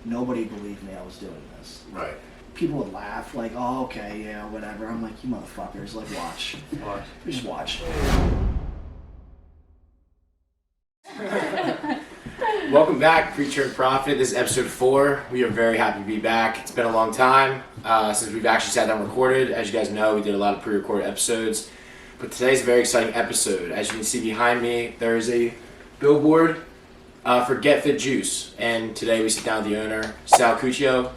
nobody believed me I was doing this. Right. People would laugh, like, oh, okay, yeah, whatever. I'm like, you motherfuckers, like, watch. Just watch. Welcome back, Preacher and Prophet. This is episode 4. We are very happy to be back. It's been a long time since we've actually sat down and recorded. As you guys know, we did a lot of pre-recorded episodes. But today's a very exciting episode. As you can see behind me, there is a billboard for Get Fit Juice. And today we sit down with the owner, Cuccia,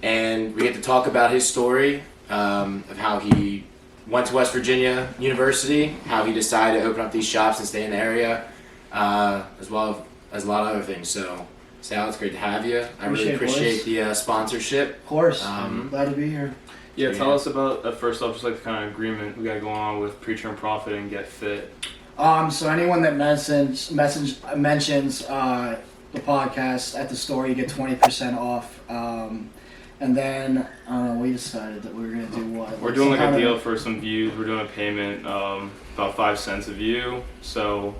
and we get to talk about his story of how he went to West Virginia University, how he decided to open up these shops and stay in the area, as well as a lot of other things. So, Sal, it's great to have you. I really appreciate the sponsorship. Of course. I'm glad to be here. Yeah, tell us about, first off, just like the kind of agreement we got going on with Preacher and Prophet and Get Fit. So anyone that mentions the podcast at the store, you get 20% off. And then, I don't know, we decided that we were going to do what? We're doing like a deal for some views. We're doing a payment, about 5 cents a view. So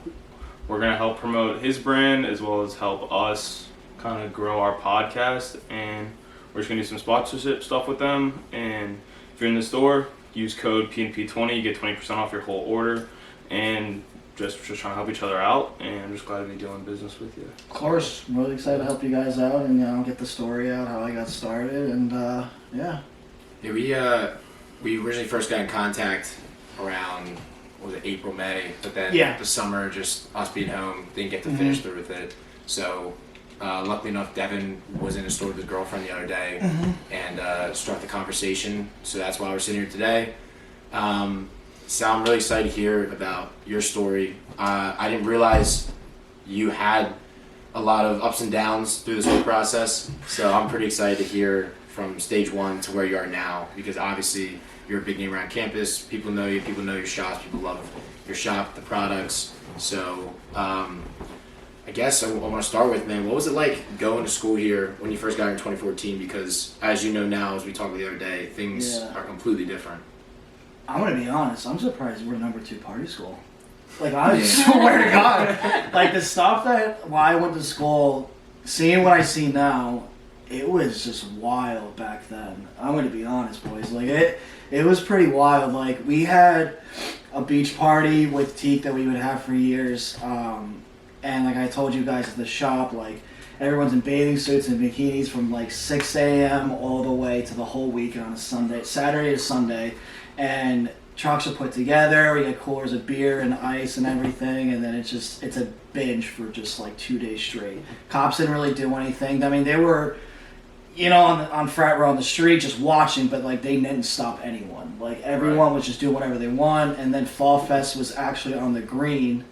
we're going to help promote his brand as well as help us kind of grow our podcast. And we're just going to do some sponsorship stuff with them. And if you're in the store, use code PNP20. You get 20% off your whole order. And just trying to help each other out. And I'm just glad to be doing business with you. Of course. I'm really excited to help you guys out and get the story out, how I got started. And, yeah. Yeah, we originally first got in contact around, what was it, April, May, but then the summer, just us being home, didn't get to finish through with it. So luckily enough, Devin was in a store with his girlfriend the other day and struck the conversation. So that's why we're sitting here today. So I'm really excited to hear about your story. I didn't realize you had a lot of ups and downs through this whole process. So I'm pretty excited to hear from stage 1 to where you are now, because obviously you're a big name around campus. People know you, people know your shops, people love your shop, the products. So I guess I want to start with, man, what was it like going to school here when you first got here in 2014? Because as you know now, as we talked about the other day, things are completely different. I'm going to be honest, I'm surprised we're number 2 party school. Like, I swear to God. Like, the stuff that, while I went to school, seeing what I see now, it was just wild back then. I'm going to be honest, boys. Like, it was pretty wild. Like, we had a beach party with Teak that we would have for years. And like I told you guys at the shop, like, everyone's in bathing suits and bikinis from like 6 a.m. all the way to the whole weekend on a Sunday, Saturday to Sunday. And trucks are put together, we get coolers of beer and ice and everything, and then it's a binge for just like 2 days straight. Cops didn't really do anything. I mean, they were, on frat row on the street just watching, but like they didn't stop anyone. Like everyone was just doing whatever they want. And then Fall Fest was actually on the green.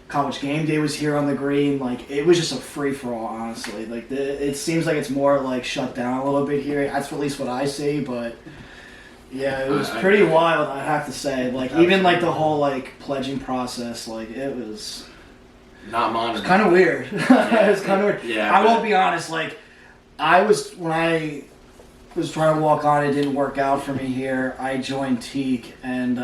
College Game Day was here on the green. Like, it was just a free-for-all, honestly. Like, it seems like it's more like shut down a little bit here. That's at least what I see, but yeah, it was pretty wild, I have to say. Like, even like the whole like pledging process, like it was not monitored. It's kind of weird. It was kind of weird. Yeah, I won't be honest. Like, when I was trying to walk on, it didn't work out for me here. I joined Teak, and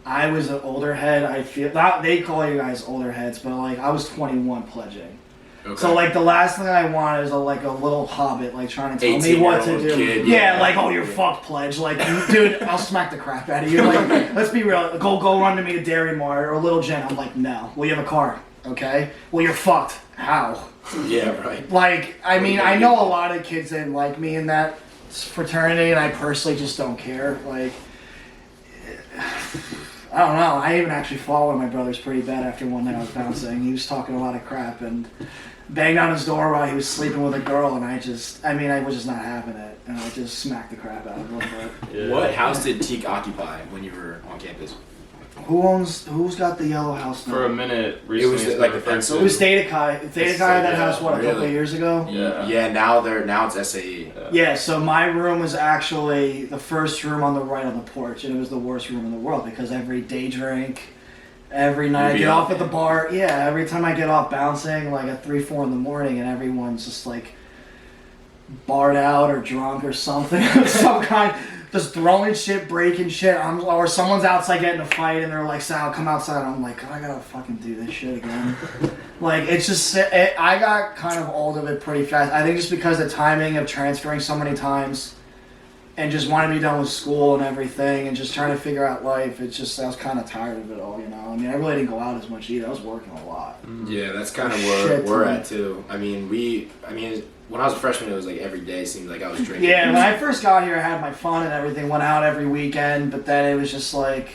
I was an older head. I feel not. They call you guys older heads, but like I was 21 pledging. Okay. So like the last thing I wanted is a little hobbit like trying to tell me what to do. Kid, like, oh, you're fucked, pledge. Like, dude, I'll smack the crap out of you. Like, let's be real. Go run to me to Dairy Mart or Little Jen. I'm like, no. Well, you have a card, okay? Well, you're fucked. How? Yeah, right. Like, I mean, I know a lot of kids didn't like me in that fraternity, and I personally just don't care. Like, I don't know. I even actually fought with my brothers pretty bad after one night I was bouncing. He was talking a lot of crap and banged on his door while he was sleeping with a girl, and I was just not having it, and I just smacked the crap out of him. But yeah. What house did Teak occupy when you were on campus? Who's got the yellow house now? For a minute, recently, it was like the fence. It was Theta Chi. Theta Chi had that house, what, a couple of years ago? Yeah. Yeah, now it's SAE. Yeah, so my room was actually the first room on the right on the porch, and it was the worst room in the world because every day drink, every night I get off at the bar, every time I get off bouncing, like at 3, 4 in the morning, and everyone's just like, barred out or drunk or something of some kind, just throwing shit, breaking shit, or someone's outside getting a fight and they're like, Sal, come outside. I'm like, God, I gotta fucking do this shit again. Like, it's just, I got kind of old of it pretty fast. I think just because the timing of transferring so many times and just wanting to be done with school and everything and just trying to figure out life, it's just, I was kind of tired of it all, you know? I mean, I really didn't go out as much either. I was working a lot. Yeah, that's kind of where we're at too. I mean, when I was a freshman, it was like every day seemed like I was drinking. Yeah, when I first got here, I had my fun and everything, went out every weekend, but then it was just like,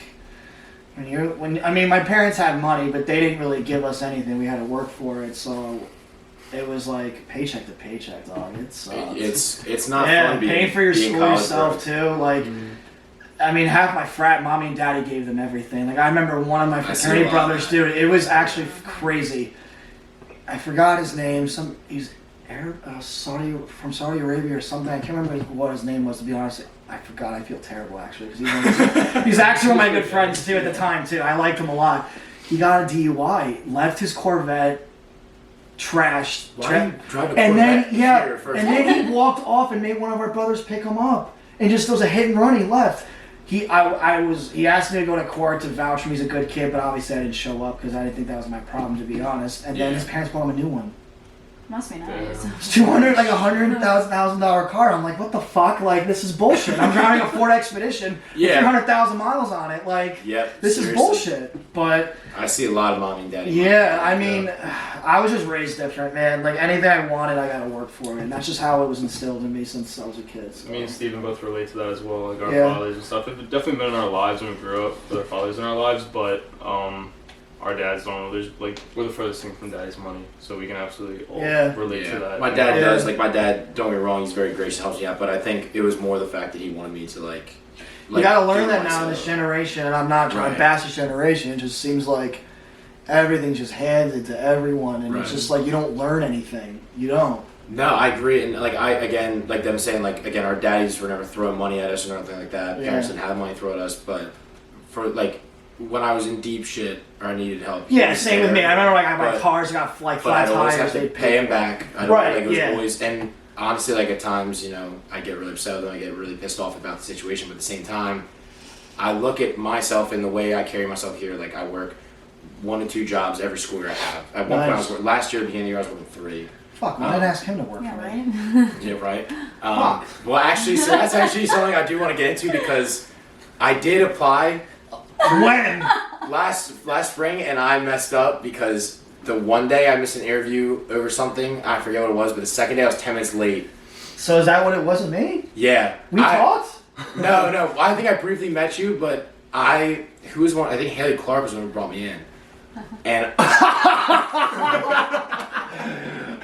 my parents had money, but they didn't really give us anything. We had to work for it, so it was like paycheck to paycheck, dog. It sucks. It's not fun paying for your school yourself too. Like, I mean, half my frat, mommy and daddy gave them everything. Like, I remember one of my fraternity brothers, dude. It was actually crazy. I forgot his name. He's Arab, from Saudi Arabia or something. I can't remember what his name was, to be honest. I forgot. I feel terrible actually because he's actually one of my good friends too at the time too. I liked him a lot. He got a DUI, left his Corvette, trashed, and then he walked off and made one of our brothers pick him up, and just was a hit and run. He left. He asked me to go to court to vouch for me. He's a good kid, but obviously I didn't show up because I didn't think that was my problem, to be honest. And then his parents bought him a new one. Must be nice. It's $100,000 car. I'm like, what the fuck? Like, this is bullshit. I'm driving a Ford Expedition with 300,000 miles on it. Like, this is bullshit. But I see a lot of mommy and daddy. Yeah, I mean, I was just raised different, man. Like, anything I wanted, I gotta work for it. And that's just how it was instilled in me since I was a kid. So. Me and Steven both relate to that as well. Like, our fathers and stuff. It's definitely been in our lives when we grew up with our fathers in our lives, but our dads don't. We're the furthest thing from daddy's money, so we can absolutely relate to that. My dad does. Like, my dad, don't get me wrong, he's very gracious, helps me out, but I think it was more the fact that he wanted me to you gotta learn that now in this generation, and I'm not trying to bash this generation. It just seems like everything's just handed to everyone, and it's just like you don't learn anything. You don't. No, I agree, and like them saying, our daddies were never throwing money at us or nothing like that. Parents didn't have money thrown at us, but for when I was in deep shit or I needed help. Yeah, same with me. I remember my cars got flat tires. I'd always have to pay him back. It was always, and honestly, at times, I get really upset with them. I get really pissed off about the situation, but at the same time, I look at myself in the way I carry myself here. Like, I work 1 to 2 jobs every school year I have. At one point, last year, at the beginning of the year, I was working 3. Fuck, why did I ask him to work for me? Right? Yeah, right? Well, actually, so that's actually something I do want to get into because I did apply. When? Last spring, and I messed up because the one day I missed an interview over something. I forget what it was, but the second day I was 10 minutes late. So is that what it was with me? Yeah. We talked? No. I think I briefly met you, but I think Haley Clark was the one who brought me in. And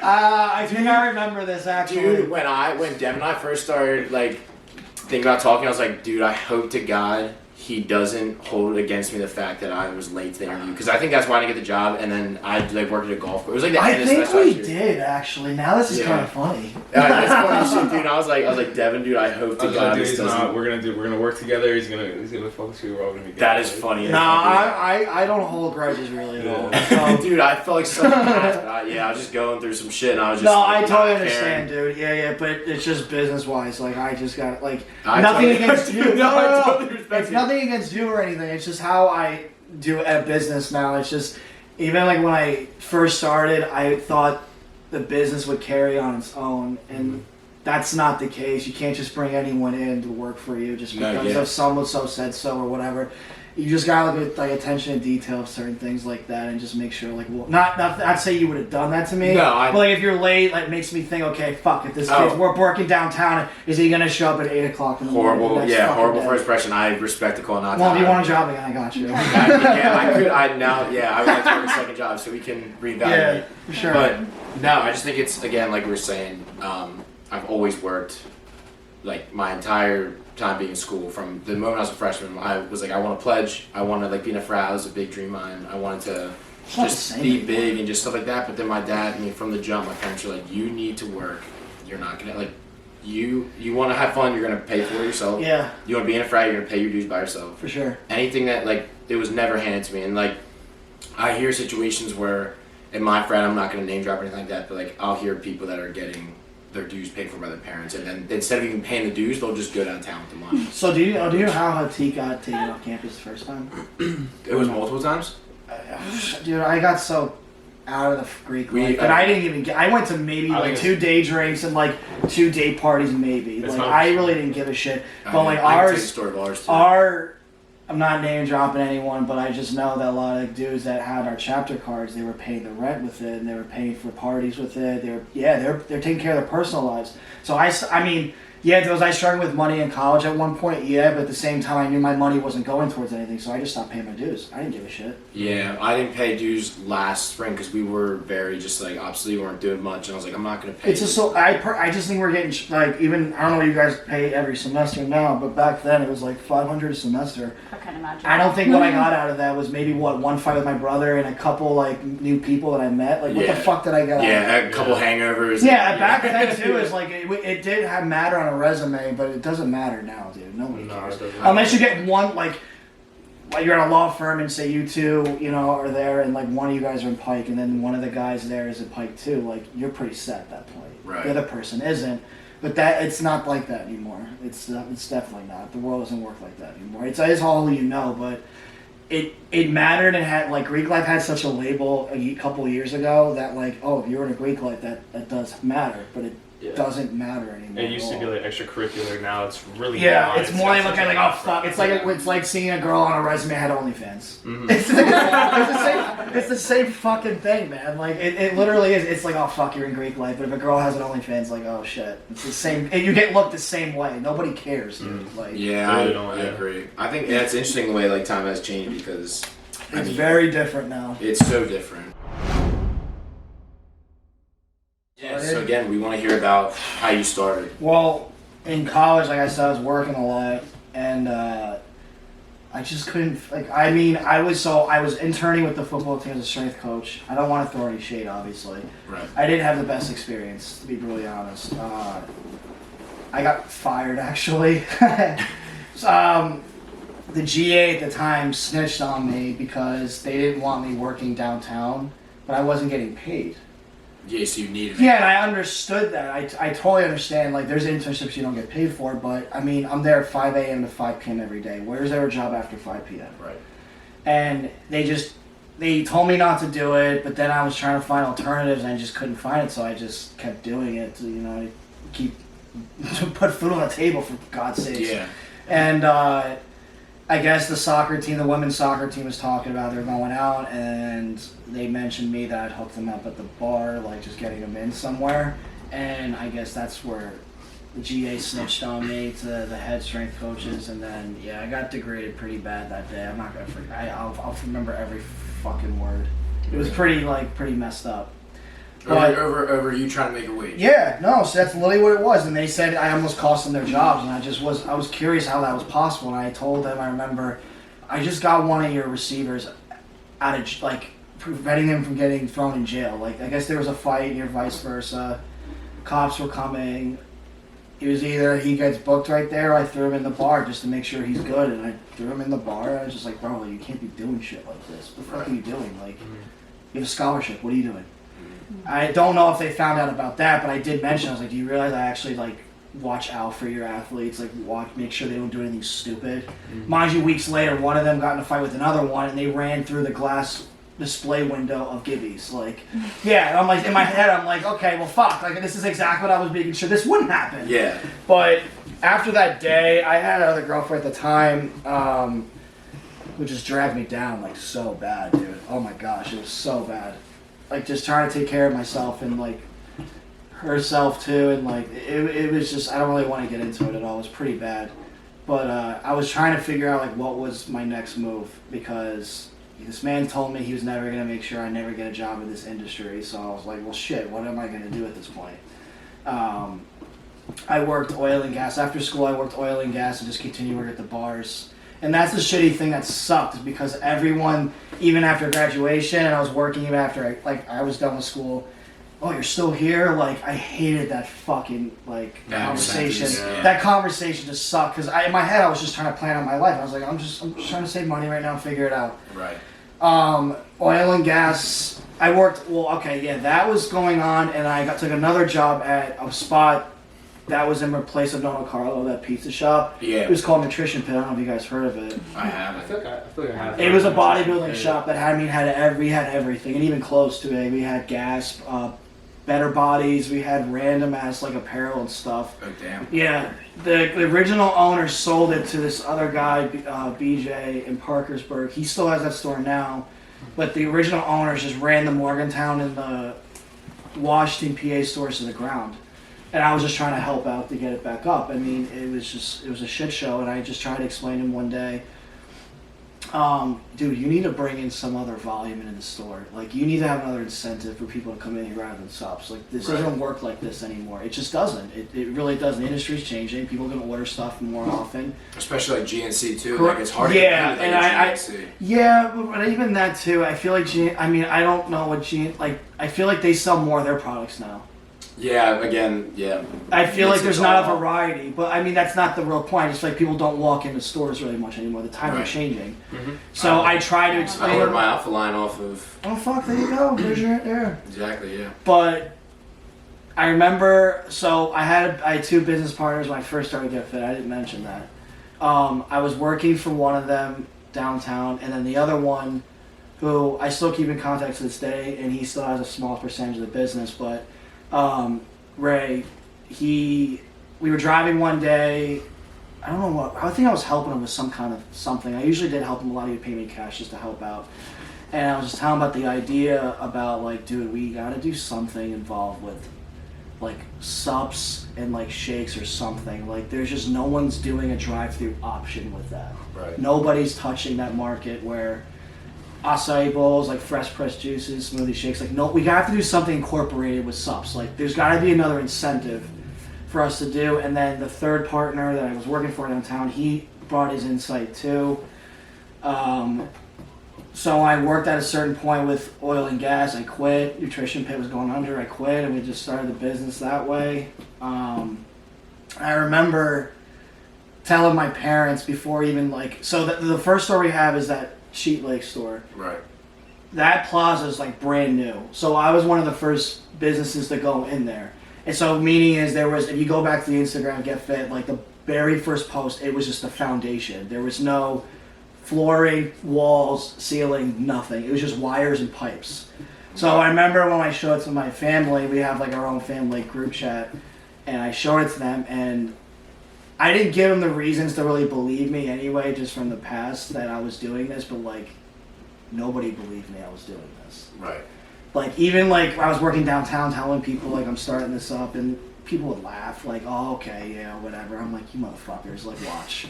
I think I remember this actually. Dude, when Devin and I first started thinking about talking, I was like, dude, I hope to God he doesn't hold it against me the fact that I was late to the interview, because I think that's why I didn't get the job, and then I worked at a golf course. It was the end of the semester. I think we did actually. Now this is kind of funny. It's funny shit, dude. I was like, Devin, dude, I hope to God this doesn't. We're gonna work together. He's gonna focus you. We're all gonna be good. That is funny. No, I don't hold grudges really at all. So, dude, I felt like such I was just going through some shit, and I was just. No, I totally understand, dude. Yeah, but it's just business wise. Like, I just got nothing against you. I totally respect it's nothing against you or anything. It's just how I do at business now. It's just, even when I first started, I thought the business would carry on its own, and that's not the case. You can't just bring anyone in to work for you just because someone said so or whatever. You just gotta look at attention to detail of certain things like that, and just make sure not I'd say you would have done that to me. No, but if you're late, it makes me think, okay, fuck, if this kid's we're working downtown, is he gonna show up at 8 o'clock in the morning? Horrible first impression. I respect the call not. Well, if you want a job again, I got you. I would like to work a second job so we can reevaluate. Yeah, for sure. But no, I just think it's, again, like we were saying, I've always worked my entire time being in school. From the moment I was a freshman, I was I want to pledge, I want to be in a frat. It was a big dream of mine. I wanted to just be big and just stuff like that. But then my dad, from the jump, my parents were like, you need to work. You're not gonna you want to have fun, you're gonna pay for it yourself. Yeah. You want to be in a frat, you're gonna pay your dues by yourself. For sure. Anything that it was never handed to me, and I hear situations where in my frat, I'm not gonna name drop or anything like that, but I'll hear people that their dues paid for by their parents, and then instead of even paying the dues, they'll just go downtown with the money. So do you know how T got taken off campus the first time? It was multiple times? Dude, I got so out of the Greek life that I didn't even get. I went to maybe like 2 day drinks and like 2 day parties maybe. Like I really didn't give a shit. But like ours, I'm not name dropping anyone, but I just know that a lot of dudes that had our chapter cards, they were paying the rent with it, and they were paying for parties with it. They're taking care of their personal lives. So I mean, yeah, was I struggling with money in college at one point? Yeah, but at the same time, I knew my money wasn't going towards anything, so I just stopped paying my dues. I didn't give a shit. Yeah, I didn't pay dues last spring because we were very just like, obviously we weren't doing much, and I was like, I'm not going to pay. It's just so, I just think we're getting, like, even, I don't know what you guys pay every semester now, but back then it was like $500 a semester. I can't imagine. I don't think what I got out of that was maybe, one fight with my brother and a couple, like, new people that I met. Like, what the fuck did I get out of that? Yeah, a couple hangovers. Yeah, back then, too, is like, it did have matter on a resume, but it doesn't matter now, dude. Nobody cares. Unless you get one, like you're at a law firm and say you two, are there, and like one of you guys are in Pike, and then one of the guys there is in Pike too. Like you're pretty set at that point. Right. The other person isn't, but it's not like that anymore. It's definitely not. The world doesn't work like that anymore. It's all but it mattered and had like Greek life had such a label a couple years ago that like if you're in a Greek life that does matter, but it doesn't matter anymore. It used to be like extracurricular. Now it's really it's more like fuck. It's like seeing a girl on a resume had OnlyFans. Mm-hmm. It's the same fucking thing, man. Like it literally is. It's like fuck, you're in Greek life. But if a girl has an OnlyFans, like oh shit, it's the same. You get looked the same way. Nobody cares, dude. Like I agree. I think it's interesting the way like time has changed because it's very different now. It's so different. Yeah, so again, we want to hear about how you started. Well, in college, like I said, I was working a lot, and I just couldn't. I was interning with the football team as a strength coach. I don't want to throw any shade, obviously. Right. I didn't have the best experience, to be brutally honest. I got fired, actually. The GA at the time snitched on me because they didn't want me working downtown, but I wasn't getting paid. Yeah, so you needed it. Yeah, and I understood that. I totally understand. Like, there's internships you don't get paid for, but I mean, I'm there at 5 a.m. to 5 p.m. every day. Where's there a job after 5 p.m.? Right. And they told me not to do it, but then I was trying to find alternatives and I just couldn't find it, so I just kept doing it to, to put food on the table, for God's sakes. Yeah. And I guess the women's soccer team was talking about they're going out, and they mentioned me that I'd hook them up at the bar, like just getting them in somewhere. And I guess that's where the GA snitched on me to the head strength coaches, and then I got degraded pretty bad that day. I'm not gonna forget. I'll remember every fucking word. It was pretty messed up. Over you trying to make a wage. Yeah, no, so that's literally what it was. And they said I almost cost them their jobs, and I was curious how that was possible. And I told them, I remember, I just got one of your receivers out of, like, preventing him from getting thrown in jail. Like, I guess there was a fight or vice versa. Cops were coming. It was either he gets booked right there, or I threw him in the bar just to make sure he's good. And I threw him in the bar, and I was just like, bro, you can't be doing shit like this. What the fuck are you doing? Like, you have a scholarship. What are you doing? I don't know if they found out about that, but I did mention, I was like, do you realize I actually, like, watch out for your athletes, like, make sure they don't do anything stupid? Mm-hmm. Mind you, weeks later, one of them got in a fight with another one, and they ran through the glass display window of Gibby's. Like, yeah, I'm like, in my head, I'm like, okay, well, fuck, like, this is exactly what I was making sure this wouldn't happen. Yeah. But after that day, I had another girlfriend at the time, who just dragged me down, like, so bad, dude. Oh my gosh, it was so bad. Like, just trying to take care of myself and, like, herself, too. And, like, it was just, I don't really want to get into it at all. It was pretty bad. But I was trying to figure out, like, what was my next move. Because this man told me he was never going to make sure I never get a job in this industry. So I was like, well, shit, what am I going to do at this point? I worked oil and gas. After school, I worked oil and gas and just continued working at the bars. And that's the shitty thing that sucked, is because everyone, even after graduation, and I was working even after I was done with school, oh, you're still here? Like, I hated that fucking, like, conversation. Yeah. That conversation just sucked, because in my head, I was just trying to plan out my life. I was like, I'm just trying to save money right now and figure it out. Right. Oil and gas. I worked. Well, okay, yeah, that was going on, and I took another job at a spot that was in place of Dono Carlo, that pizza shop. Yeah. It was called Nutrition Pit. I don't know if you guys heard of it. I haven't. I feel like I have. It was a bodybuilding shop that had everything, and even clothes too. We had gas, better bodies. We had random ass like apparel and stuff. Oh damn. Yeah, the original owner sold it to this other guy, BJ in Parkersburg. He still has that store now, but the original owners just ran the Morgantown and the Washington, PA stores to the ground. And I was just trying to help out to get it back up. I mean, it was a shit show, and I just tried to explain to him one day, dude, you need to bring in some other volume into the store. Like, you need to have another incentive for people to come in here rather than subs. Like, this doesn't work like this anymore. It just doesn't. It really doesn't. The industry's changing. People are going to order stuff more often. Especially like GNC too. Correct. Like it's hard Yeah, to and GNC. Yeah, but even that too, I feel like I don't know what I feel like they sell more of their products now. Yeah, again, yeah. I feel like there's not a all- variety, but I mean that's not the real point. It's like people don't walk into stores really much anymore. The times are Right. changing. Mm-hmm. So I try to I explain. ordered my Alpha line off of. Oh fuck! There you go. There's your there. Exactly, yeah. But I remember, so I had 2 business partners when I first started Get Fit. I didn't mention that. I was working for one of them downtown, and then the other one, who I still keep in contact to this day, and he still has a small percentage of the business, but. Ray, we were driving one day. I don't know what. I think I was helping him with some kind of something. I usually did help him a lot. He would pay me cash just to help out. And I was just telling him about the idea about like, dude, we got to do something involved with like subs and like shakes or something. Like, there's just no one's doing a drive-through option with that. Right. Nobody's touching that market where. Acai bowls, like fresh pressed juices, smoothie shakes. Like, no, we have to do something incorporated with subs. Like, there's got to be another incentive for us to do. And then the third partner that I was working for downtown, he brought his insight too. So I worked at a certain point with oil and gas. I quit. Nutrition Pit was going under. I quit, and we just started the business that way. I remember telling my parents before even like, so the first store we have is that Sheet Lake store. Right. That plaza is like brand new. So I was one of the first businesses to go in there. And so meaning is if you go back to the Instagram Get Fit, like the very first post, it was just a foundation. There was no flooring, walls, ceiling, nothing. It was just wires and pipes. So I remember when I showed it to my family, we have like our own family group chat, and I showed it to them, and I didn't give them the reasons to really believe me anyway, just from the past that I was doing this, but like nobody believed me I was doing this. Right. Like, even like I was working downtown telling people like I'm starting this up, and people would laugh like, oh, okay, yeah, whatever. I'm like, you motherfuckers, like watch.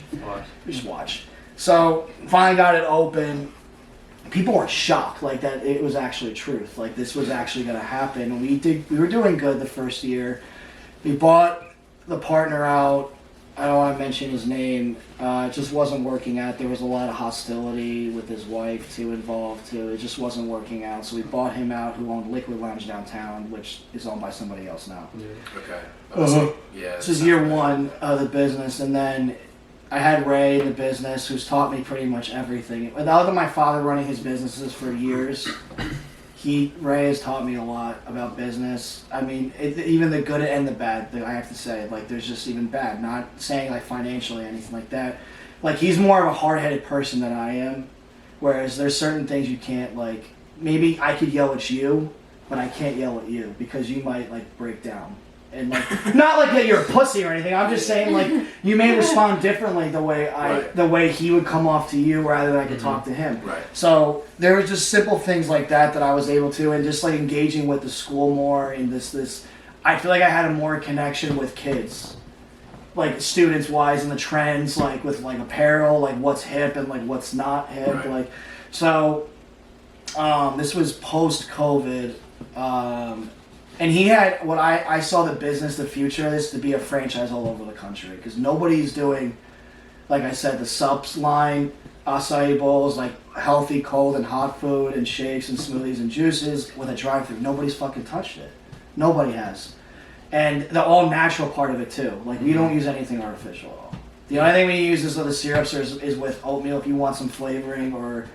Just watch. So finally got it open. People were shocked like that it was actually truth. Like, this was actually gonna happen. And we were doing good the first year. We bought the partner out. I don't want to mention his name. It just wasn't working out. There was a lot of hostility with his wife too involved too. It just wasn't working out. So we bought him out, who owned Liquid Lounge downtown, which is owned by somebody else now. Yeah. Okay. Yeah. This is year 1 of the business, and then I had Ray in the business, who's taught me pretty much everything. Other than my father running his businesses for years, Ray has taught me a lot about business. I mean, even the good and the bad, I have to say. Like, there's just even bad. Not saying, like, financially or anything like that. Like, he's more of a hard-headed person than I am. Whereas there's certain things you can't, like... Maybe I could yell at you, but I can't yell at you because you might, like, break down. And, like... Not like that you're a pussy or anything. I'm just saying, like, you may respond differently the way he would come off to you rather than I could talk to him. Right. So there were just simple things like that I was able to, and just like engaging with the school more and this I feel like I had a more connection with kids, like students wise, and the trends, like with like apparel, like what's hip and like what's not hip. Right. Like, so this was post COVID, and he had what I saw the business, the future of this to be a franchise all over the country, because nobody's doing, like I said, the subs line, acai bowls, like healthy cold and hot food and shakes and smoothies and juices with a drive-through. Nobody's fucking touched it. Nobody has. And the all natural part of it too. Like, we don't use anything artificial at all. The only thing we use is the syrups is with oatmeal if you want some flavoring, or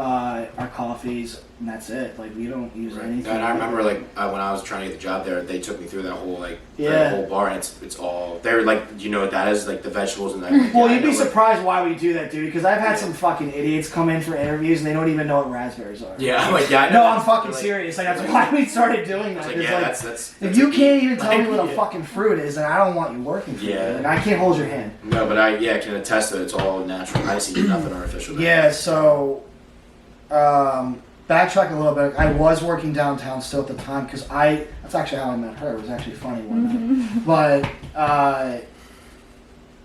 our coffees, and that's it. Like, we don't use anything. And I remember, like, when I was trying to get the job there, they took me through that whole, like, Yeah. the whole bar, and it's all, they're like, do you know what that is? Like, the vegetables and that. Like, Well, yeah, you'd be I know, like- surprised why we do that, dude, because I've had some fucking idiots come in for interviews, and they don't even know what raspberries are. Yeah, I'm like, yeah, I know No, that. I'm fucking Like, serious. Like, that's why we started doing that. It's like, 'cause, yeah, like, that's if you a- can't even tell me like, what a yeah. fucking fruit is, then I don't want you working for me. Yeah. Like, I can't hold your hand. No, but I can attest that it's all natural. I see nothing artificial there. Yeah, so backtrack a little bit. I was working downtown still at the time because that's actually how I met her. It was actually funny one night. But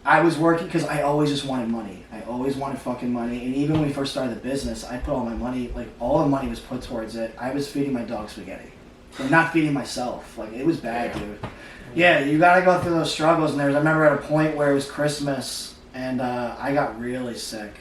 I was working because I always just wanted money. I always wanted fucking money. And even when we first started the business, I put all my money, like all the money was put towards it. I was feeding my dog spaghetti. Like, not feeding myself. Like, it was bad, dude. Yeah, you gotta go through those struggles. And I remember at a point where it was Christmas and I got really sick.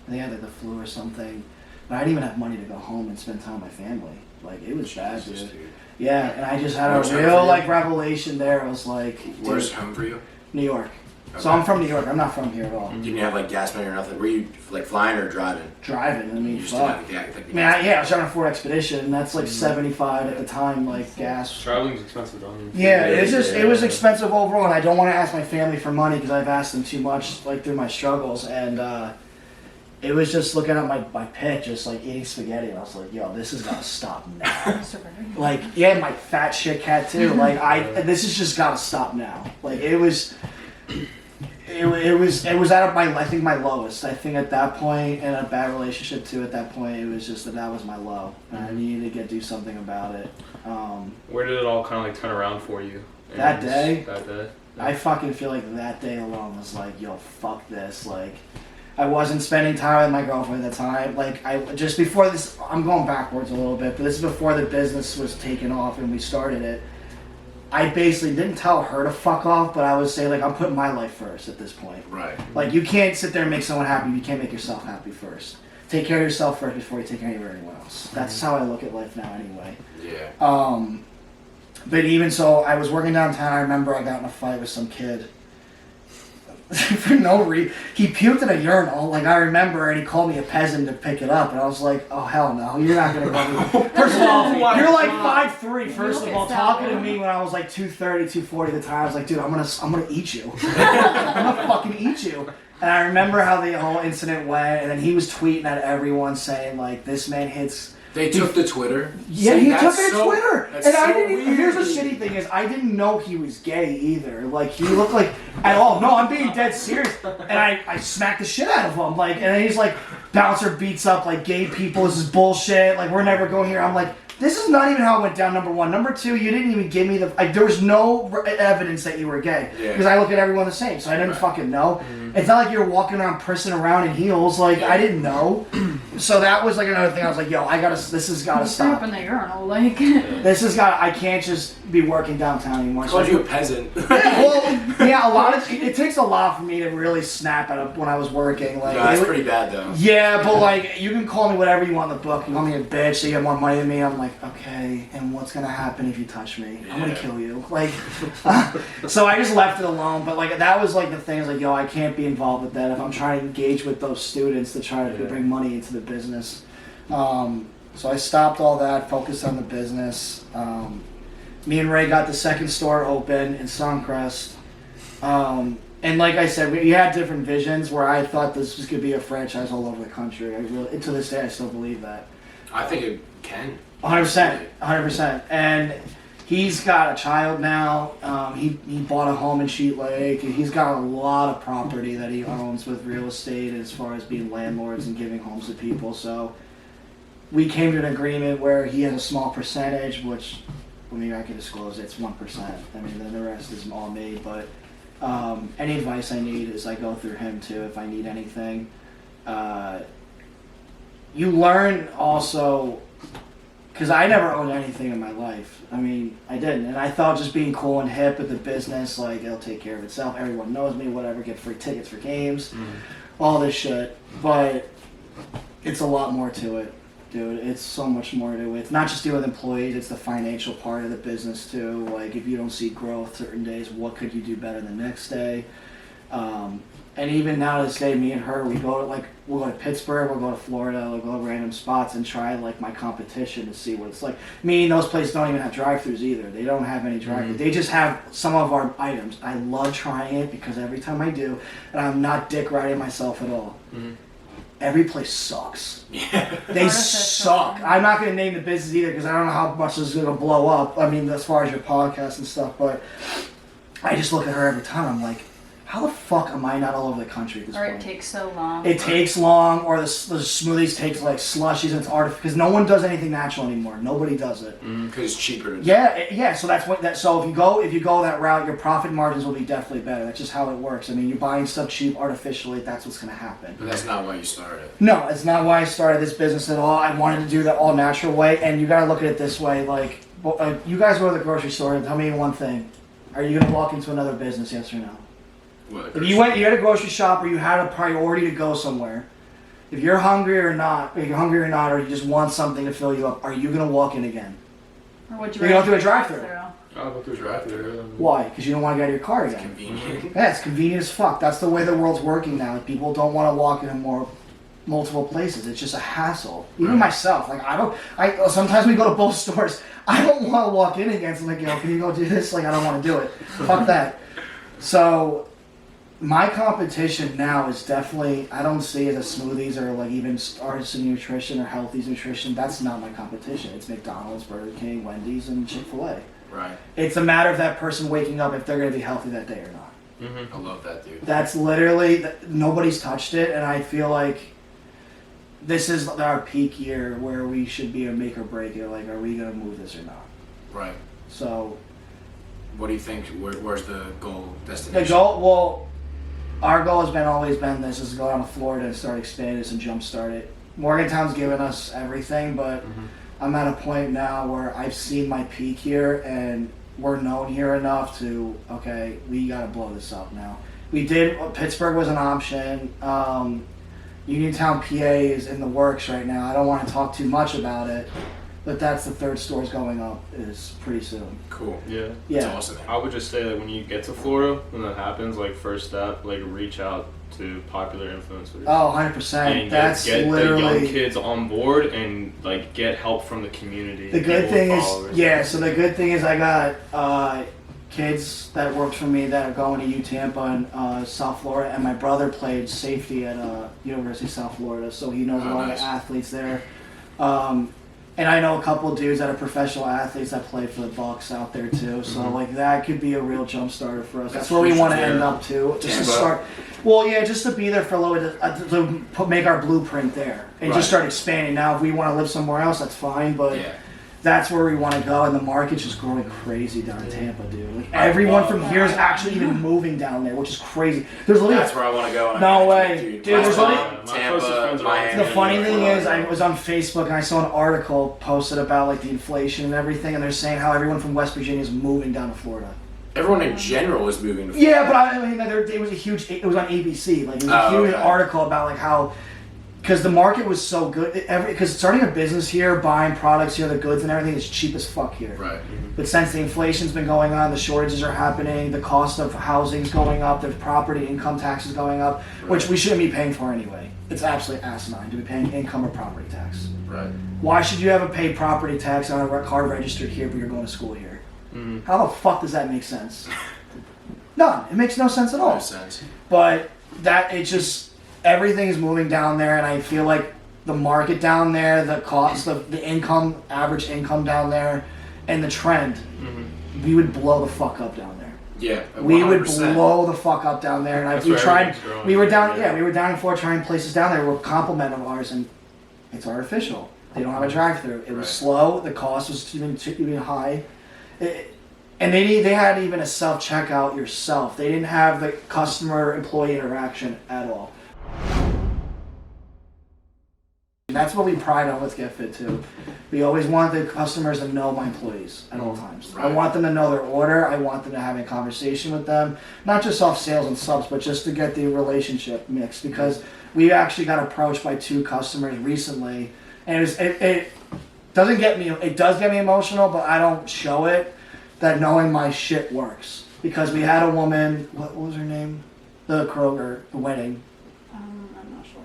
I think I had like the flu or something. But I didn't even have money to go home and spend time with my family. Like, it was bad, dude. Yeah, and I just had Where's a home real, for you? like, revelation there. I was like, Where's dude, home for you? New York. So Okay. I'm from New York. I'm not from here at all. You didn't have like gas money or nothing. Were you like flying or driving? Driving, I mean, You just didn't fuck. have the I mean, I was driving a Ford Expedition, and that's like 75 at the time, like, gas. Traveling's expensive, don't you? Yeah, it was expensive overall, and I don't want to ask my family for money because I've asked them too much, like, through my struggles, and it was just looking at my pit, just like eating spaghetti, and I was like, yo, this has got to stop now. Like, yeah, my fat shit cat too. Like, this has just got to stop now. Like, it was at I think my lowest. I think at that point, in a bad relationship too. At that point, it was just that was my low, and I needed to do something about it. Where did it all kind of like turn around for you? That day? That day. I fucking feel like that day alone was like, yo, fuck this. Like, I wasn't spending time with my girlfriend at the time. Like, just before this, I'm going backwards a little bit, but this is before the business was taken off and we started it. I basically didn't tell her to fuck off, but I would say, like, I'm putting my life first at this point. Right. Like, you can't sit there and make someone happy. You can't make yourself happy first. Take care of yourself first before you take care of anyone else. That's how I look at life now anyway. Yeah. But even so, I was working downtown. I remember I got in a fight with some kid. For no reason. He puked in a urinal, like I remember, and he called me a peasant to pick it up. And I was like, oh, hell no. You're not going to go me. First of all, you're like 5'3", first of all. Talking to me when I was like 230, 240 at the time. I was like, dude, I'm gonna eat you. I'm gonna fucking eat you. And I remember how the whole incident went, and then he was tweeting at everyone saying, like, this man hits... They took the Twitter. Yeah, See, he that's took it to so- Twitter. that's And I so didn't even, here's the weird. shitty thing is, I didn't know he was gay either. Like, he looked like, at all. No, I'm being dead serious. And I smacked the shit out of him. Like, and then he's like, bouncer beats up, like, gay people. This is bullshit. Like, we're never going here. I'm like, this is not even how it went down, number one. Number two, you didn't even give me the... there was no evidence that you were gay. Yeah. Because I look at everyone the same, so I didn't fucking know. It's not like you're walking around prissing around in heels. Like, I didn't know. So that was like another thing. I was like, yo, this has got to You threw up stop. in the urinal, like. This has got... I can't just be working downtown anymore. I So called you a peasant. well, yeah, a lot of... It takes a lot for me to really snap at when I was working. Like, No, that's it- pretty bad though. yeah, but like, you can call me whatever you want in the book. You call me a bitch, so you get more money than me. I'm like, okay, and what's gonna happen if you touch me? I'm gonna Yeah. kill you. Like, so I just left it alone. But like, that was like the thing. Is like, yo, I can't be involved with that if I'm trying to engage with those students to try to bring money into the business. So I stopped all that, focused on the business. Me and Ray got the second store open in Suncrest. And like I said, we had different visions where I thought this was going to be a franchise all over the country. I really, to this day, I still believe that. I think it can. 100%, 100%. And he's got a child now. He bought a home in Sheet Lake. And he's got a lot of property that he owns with real estate as far as being landlords and giving homes to people. So we came to an agreement where he has a small percentage, which, I mean, I can disclose it's 1%. I mean, then the rest is all me, but... any advice I need is I go through him too if I need anything. You learn also, because I never owned anything in my life. I mean, I didn't. And I thought just being cool and hip with the business, like, it'll take care of itself. Everyone knows me, whatever, get free tickets for games, all this shit. But it's a lot more to it. Dude, it's so much more to it. It's not just dealing with employees, it's the financial part of the business too. Like, if you don't see growth certain days, what could you do better the next day? And even now to this day, me and her, we'll go to Pittsburgh, we'll go to Florida, we'll go to random spots and try like my competition to see what it's like. Meaning those places don't even have drive-thrus either. They don't have any drive-thrus. They just have some of our items. I love trying it because every time I do, and I'm not dick riding myself at all. Every place sucks. They suck. I'm not going to name the business either because I don't know how much this is going to blow up. I mean, as far as your podcast and stuff, but I just look at her every time. I'm like, how the fuck am I not all over the country at this point? Or it takes so long. It takes long, or the smoothies take like slushies and it's artificial because no one does anything natural anymore. Nobody does it. Because it's cheaper. Yeah. So that's what that. So if you go that route, your profit margins will be definitely better. That's just how it works. I mean, you're buying stuff cheap artificially. That's what's going to happen. But that's not why you started. No, it's not why I started this business at all. I wanted to do the all natural way, and you got to look at it this way. Like, you guys go to the grocery store and tell me one thing: are you going to walk into another business? Yes or no? If you had a grocery shop or you had a priority to go somewhere, if you're hungry or not, or you just want something to fill you up, are you going to walk in again? Or would you go through a drive-thru? I'll go through a drive-thru. Why? Because you don't want to get out of your car again. It's convenient. Yeah, it's convenient as fuck. That's the way the world's working now. People don't want to walk in multiple places. It's just a hassle. Even myself, sometimes we go to both stores. I don't want to walk in again. So I'm like, can you go do this? Like, I don't want to do it. Fuck that. So my competition now is definitely, I don't see it as smoothies or like even artisan nutrition or healthy nutrition. That's not my competition. It's McDonald's, Burger King, Wendy's, and Chick-fil-A. Right. It's a matter of that person waking up if they're going to be healthy that day or not. I love that, dude. That's literally, nobody's touched it, and I feel like this is our peak year where we should be a make or break it. Like, are we going to move this or not? Right. So, what do you think? Where's the goal destination? The goal, our goal has always been this: is to go down to Florida and start expanding this and jumpstart it. Morgantown's given us everything, but I'm at a point now where I've seen my peak here, and we're known here enough to we gotta blow this up now. We did. Pittsburgh was an option. Uniontown, PA is in the works right now. I don't want to talk too much about it, but that's the third store's going up is pretty soon. Cool. Yeah. Yeah. That's awesome. I would just say that when you get to Florida, when that happens, like first step, like reach out to popular influencers. Oh, 100%. And That's get literally the young kids on board and like get help from the community. The good thing is, followers. so the good thing is I got kids that worked for me that are going to UTampa in South Florida, and my brother played safety at University of South Florida, so he knows a lot of the athletes there. And I know a couple of dudes that are professional athletes that play for the Bucks out there too. So like that could be a real jump starter for us. That's where we want to end up too. Just to start. Well, yeah, just to be there for a little bit to make our blueprint there and just start expanding. Now, if we want to live somewhere else, that's fine. But that's where we want to go, and the market's just growing crazy down in Tampa, dude. Like everyone from here is actually even moving down there, which is crazy. There's literally that's where I want to go. No way, dude. There's Tampa, Miami. The funny thing is, I was on Facebook and I saw an article posted about like the inflation and everything, and they're saying how everyone from West Virginia is moving down to Florida. Everyone in general is moving to Florida. Yeah, but I mean, it was a huge. It was on ABC. Like it was a huge article about like how. Because the market was so good, because starting a business here, buying products here, the goods and everything is cheap as fuck here. Right. But since the inflation's been going on, the shortages are happening, the cost of housing's going up, the property income tax is going up, which we shouldn't be paying for anyway. It's absolutely asinine to be paying income or property tax. Right. Why should you ever pay property tax on a car registered here but you're going to school here? How the fuck does that make sense? None. It makes no sense at all. No sense. But everything is moving down there, and I feel like the market down there, the cost of the income, average income down there, and the trend, we would blow the fuck up down there. Yeah, 100%. We would blow the fuck up down there, and we were down in Florida trying places down there were a compliment of ours, and it's artificial. They don't have a drive-through. It was slow. The cost was even high. And they had even a self-checkout yourself. They didn't have the customer-employee interaction at all. And that's what we pride on with Get Fit too. We always want the customers to know my employees at all times. Right. I want them to know their order. I want them to have a conversation with them, not just off sales and subs, but just to get the relationship mixed. Because we actually got approached by 2 customers recently, and it does get me emotional, but I don't show it. That knowing my shit works, because we had a woman. What was her name? The Kroger, the wedding. I'm not sure.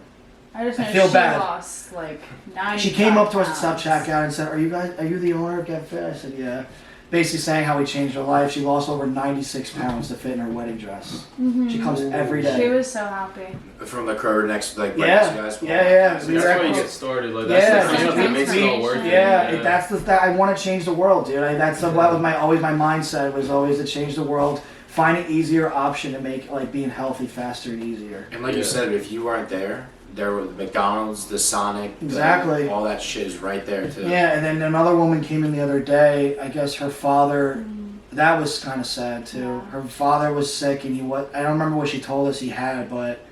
I just know feel she bad. lost like 90 She came up to us at Snapchat and said, are you the owner of Get Fit? I said, yeah. Basically saying how we changed her life. She lost over 96 pounds to fit in her wedding dress. Mm-hmm. She comes every day. She was so happy. From the Kroger next, like, right Yeah. next to you guys. Yeah. So We that's were how you at- get started. Like, Yeah, that's the thing that makes it all worth it. Yeah, that's I want to change the world, dude. That was always my mindset was always to change the world, find an easier option to make like being healthy faster and easier. And like you said, if you weren't there were the McDonald's, the Sonic, Exactly. all that shit is right there too. Yeah, and then another woman came in the other day. I guess her father. That was kind of sad too. Yeah. Her father was sick, and I don't remember what she told us he had, but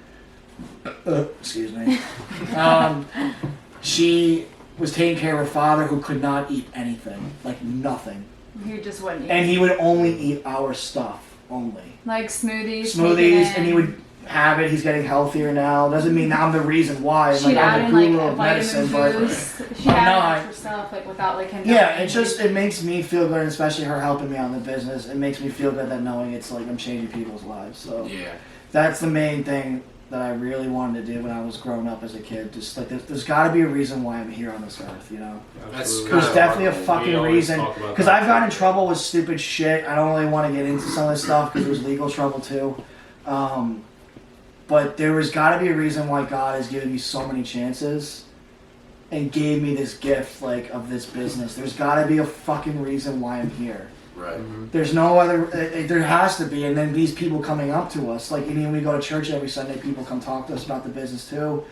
excuse me. She was taking care of her father, who could not eat anything, like nothing, He just wouldn't eat. and he would only eat our stuff only. Like smoothies. And he would have it. He's getting healthier now. Doesn't mean I'm the reason why. She'd Like add I'm in the like guru a of vitamin medicine, but boost. She'd I'm add not. extra stuff like without like him. yeah, knowing. it makes me feel good, and especially her helping me on the business. It makes me feel good that knowing it's like I'm changing people's lives. So Yeah. that's the main thing that I really wanted to do when I was growing up as a kid. Just like there's got to be a reason why I'm here on this earth, you know. That's There's kinda definitely a hard. fucking We always reason. talk about Because that. I've gotten in trouble with stupid shit. I don't really want to get into some of this stuff because there's legal trouble too. But there has got to be a reason why God has given me so many chances and gave me this gift like of this business. There's got to be a fucking reason why I'm here. Right. There's no other. There has to be, and then these people coming up to us, like we go to church every Sunday. People come talk to us about the business too.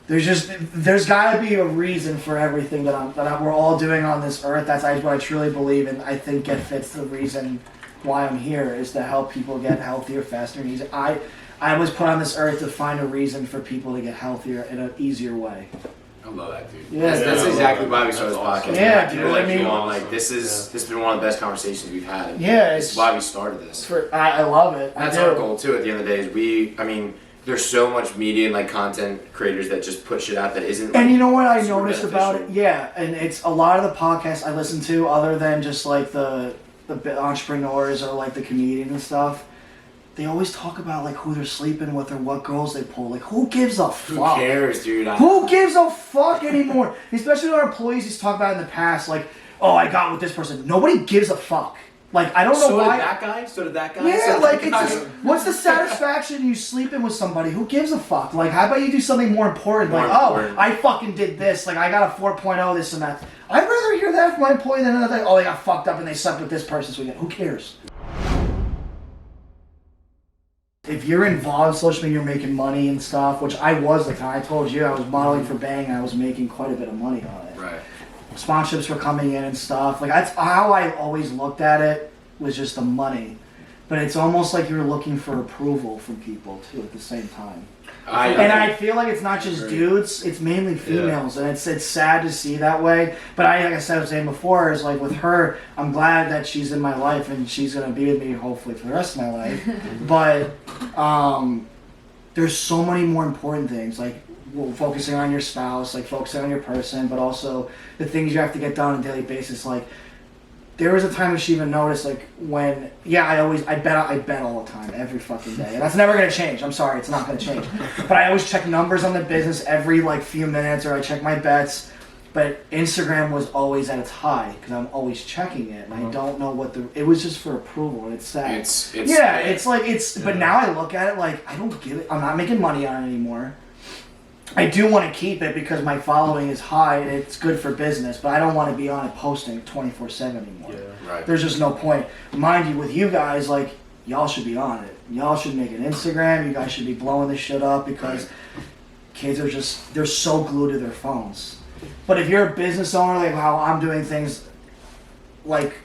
There's got to be a reason for everything we're all doing on this earth. That's what I truly believe, and I think Get Fit's the reason why I'm here is to help people get healthier, faster, and easier. I was put on this earth to find a reason for people to get healthier in an easier way. I love that, dude. Yeah, that's yeah, exactly I love why we that. started this That's podcast. awesome. Yeah, People dude, like I mean- you on, like this has been one of the best conversations we've had. And Yeah, this is why we started this. I love it. That's I do. our goal too. At the end of the day, is there's so much media and like content creators that just put shit out that isn't. And like, you know what I super noticed about it? beneficial. Yeah, and it's a lot of the podcasts I listen to, other than just like the entrepreneurs or like the comedians and stuff. They always talk about like who they're sleeping with or what girls they pull. Like who gives a Who fuck? cares, dude? Who gives a fuck anymore? Especially our employees. He's talked about in the past, like, oh, I got with this person. Nobody gives a fuck. Like I don't know So why. did that guy. So did that guy. Yeah, So like did it's that just, guy. what's the satisfaction you sleeping with somebody? Who gives a fuck? Like, how about you do something more important? More Like, important. oh, I fucking did this. Like, I got a 4.0 this and that. I'd rather hear that from my employee than another. Oh, they got fucked up and they slept with this person this weekend. Who cares? If you're involved in social media, you're making money and stuff, which I was the time. I told you I was modeling for Bang and I was making quite a bit of money on it. Right. Sponsorships were coming in and stuff. Like that's how I always looked at it, was just the money. But it's almost like you're looking for approval from people too at the same time. And I feel like it's not just dudes; it's mainly females, and it's sad to see that way. But like I was saying before, is like with her, I'm glad that she's in my life and she's gonna be with me hopefully for the rest of my life. But there's so many more important things, like focusing on your spouse, like focusing on your person, but also the things you have to get done on a daily basis, like. There was a time when she even noticed, like, when, I bet all the time, every fucking day. And that's never going to change. I'm sorry, it's not going to change. But I always check numbers on the business every, like, few minutes, or I check my bets. But Instagram was always at its high, because I'm always checking it. And I don't know it was just for approval, and it's sad. But now I look at it like, I don't give it, I'm not making money on it anymore. I do want to keep it because my following is high and it's good for business, but I don't want to be on it posting 24/7 anymore. Yeah. Right. There's just no point. Mind you, with you guys, like, y'all should be on it. Y'all should make an Instagram. You guys should be blowing this shit up because kids are they're so glued to their phones. But if you're a business owner, like how I'm doing things, like,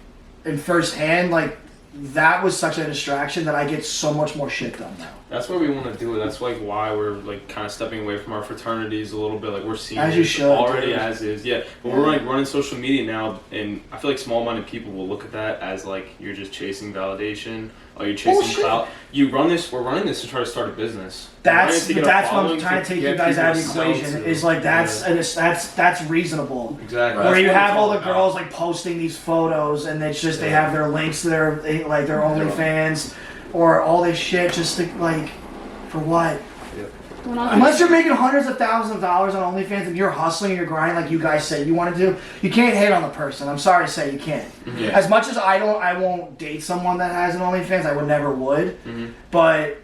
in firsthand, like, that was such a distraction that I get so much more shit done now. That's why we want to do it. That's like why we're like kind of stepping away from our fraternities a little bit. Like we're seeing As you it should, already dude. as is. Yeah, but we're like running social media now, and I feel like small-minded people will look at that as like you're just chasing validation. Oh, you're chasing Bullshit. clout. We're running this to try to start a business. That's We're running to get a what I'm following trying to take you get guys out of the people to equation. sell to. Is like that's reasonable. Exactly. Where That's you what have it's all the about. girls like posting these photos, and it's just they have their links to their create like their OnlyFans or all this shit just to like, for what? Unless you're making hundreds of thousands of dollars on OnlyFans and you're hustling and you're grinding like you guys say you want to do, you can't hate on the person. I'm sorry to say you can't. Yeah. As much as I won't date someone that has an OnlyFans. I would never would. But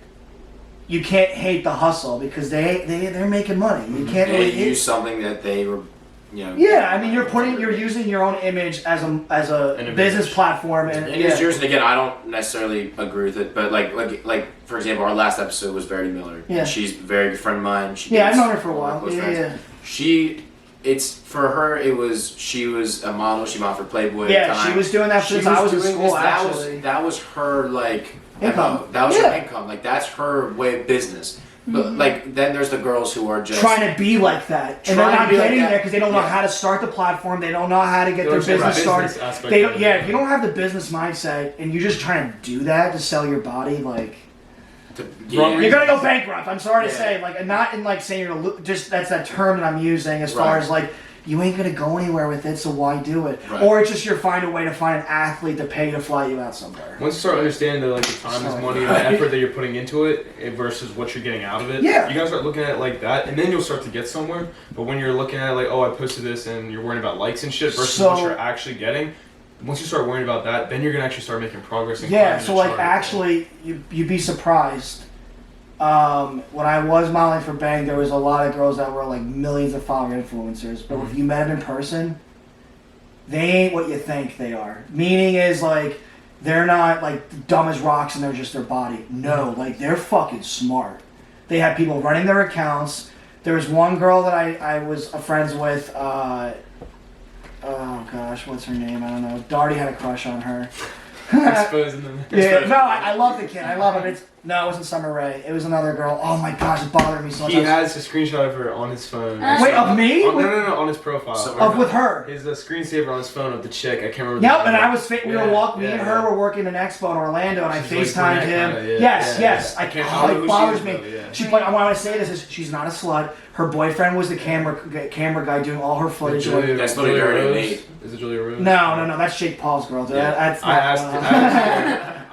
you can't hate the hustle because they're making money. You can't They really use something that they were, you know. Yeah, I mean you're using your own image as a business platform and it is yours. And again, I don't necessarily agree with it, but like for example, our last episode was Verity Miller. Yeah. She's a very good friend of mine. I've known her for a while. Yeah. It's for her. She was a model. She modeled for Playboy. Yeah, at the time. she was doing that since I was in school. Actually, that was her like income. That was her income. Like that's her way of business. But like then there's the girls who are just trying to be like that, and they're not getting there because they don't know how to start the platform. They don't know how to get their business started. They don't. Yeah, if you don't have the business mindset and you're just trying to do that to sell your body, like you're gonna go bankrupt. I'm sorry to say, like, not in like saying you're just that's that term that I'm using as far as like. You ain't gonna go anywhere with it, so why do it? Right. Or it's just you're find a way to find an athlete to pay to fly you out somewhere. Once you start understanding that like the time is money and the effort that you're putting into it versus what you're getting out of it, you gotta start looking at it like that, and then you'll start to get somewhere. But when you're looking at it like, oh, I posted this, and you're worrying about likes and shit versus what you're actually getting, once you start worrying about that, then you're gonna actually start making progress. And so like actually, you'd be surprised. When I was modeling for Bang, there was a lot of girls that were like millions of follower influencers. But if you met them in person, they ain't what you think they are. Meaning is like, they're not like dumb as rocks and they're just their body. No, like they're fucking smart. They have people running their accounts. There was one girl that I was friends with, oh gosh, what's her name? I don't know. Darty had a crush on her. Exposing them. I love the kid. I love him. No, it wasn't Summer Rae. It was another girl. Oh my gosh, it bothered me so much. He has a screenshot of her on his phone. Wait, of me? No, on his profile. Of with her. His screensaver on his phone of the chick. I can't remember. Yep, and I was me and her were working an expo in Orlando, and I FaceTimed him. Yes. I can't. It bothers me. She played. I want to say this is she's not a slut. Her boyfriend was the camera guy doing all her footage. That's Julia Rose. Is it Julia Rose? No. That's Jake Paul's girl. Dude. Yeah.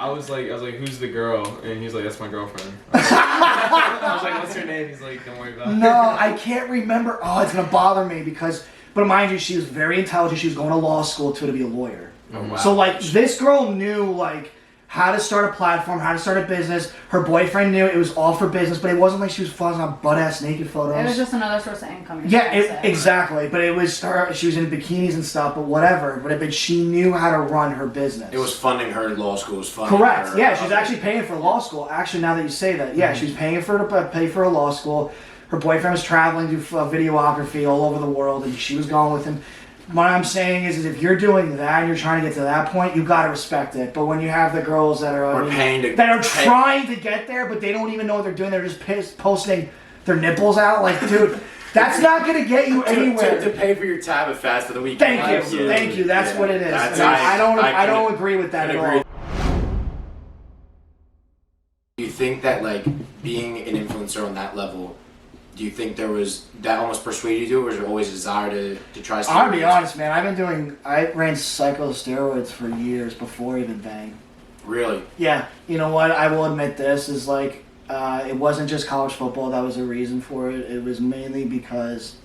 I was like, who's the girl? And he's like, that's my girlfriend. I was like, what's her name? He's like, don't worry about it. No, I can't remember. Oh, it's gonna bother me because. But mind you, she was very intelligent. She was going to law school to be a lawyer. Oh, wow. So like, this girl knew like. How to start a platform, how to start a business. Her boyfriend knew it was all for business, but it wasn't like she was flossing on butt-ass naked photos. It was just another source of income. Exactly. But it was her. She was in bikinis and stuff, but whatever. But she knew how to run her business. It was funding her law school. It was funding Correct. Her, yeah, she's actually paying for law school. Actually, now that you say that, yeah, she was paying for to pay for a law school. Her boyfriend was traveling to videography all over the world, and she was going with him. What I'm saying is if you're doing that and you're trying to get to that point, you've got to respect it. But when you have the girls that are trying to get there, but they don't even know what they're doing, they're just posting their nipples out. Like, dude, that's not going to get you anywhere. To pay for your tab at Fast for the Weekend. Thank you. That's what it is. I don't agree with that at all. Do you think that like being an influencer on that level? Do you think there was that almost persuaded you to, or was there always a desire to try? I'll be honest, man. I ran cyclosteroids for years before even Bang. Really? Yeah. You know what? I will admit this is like it wasn't just college football that was a reason for it. It was mainly because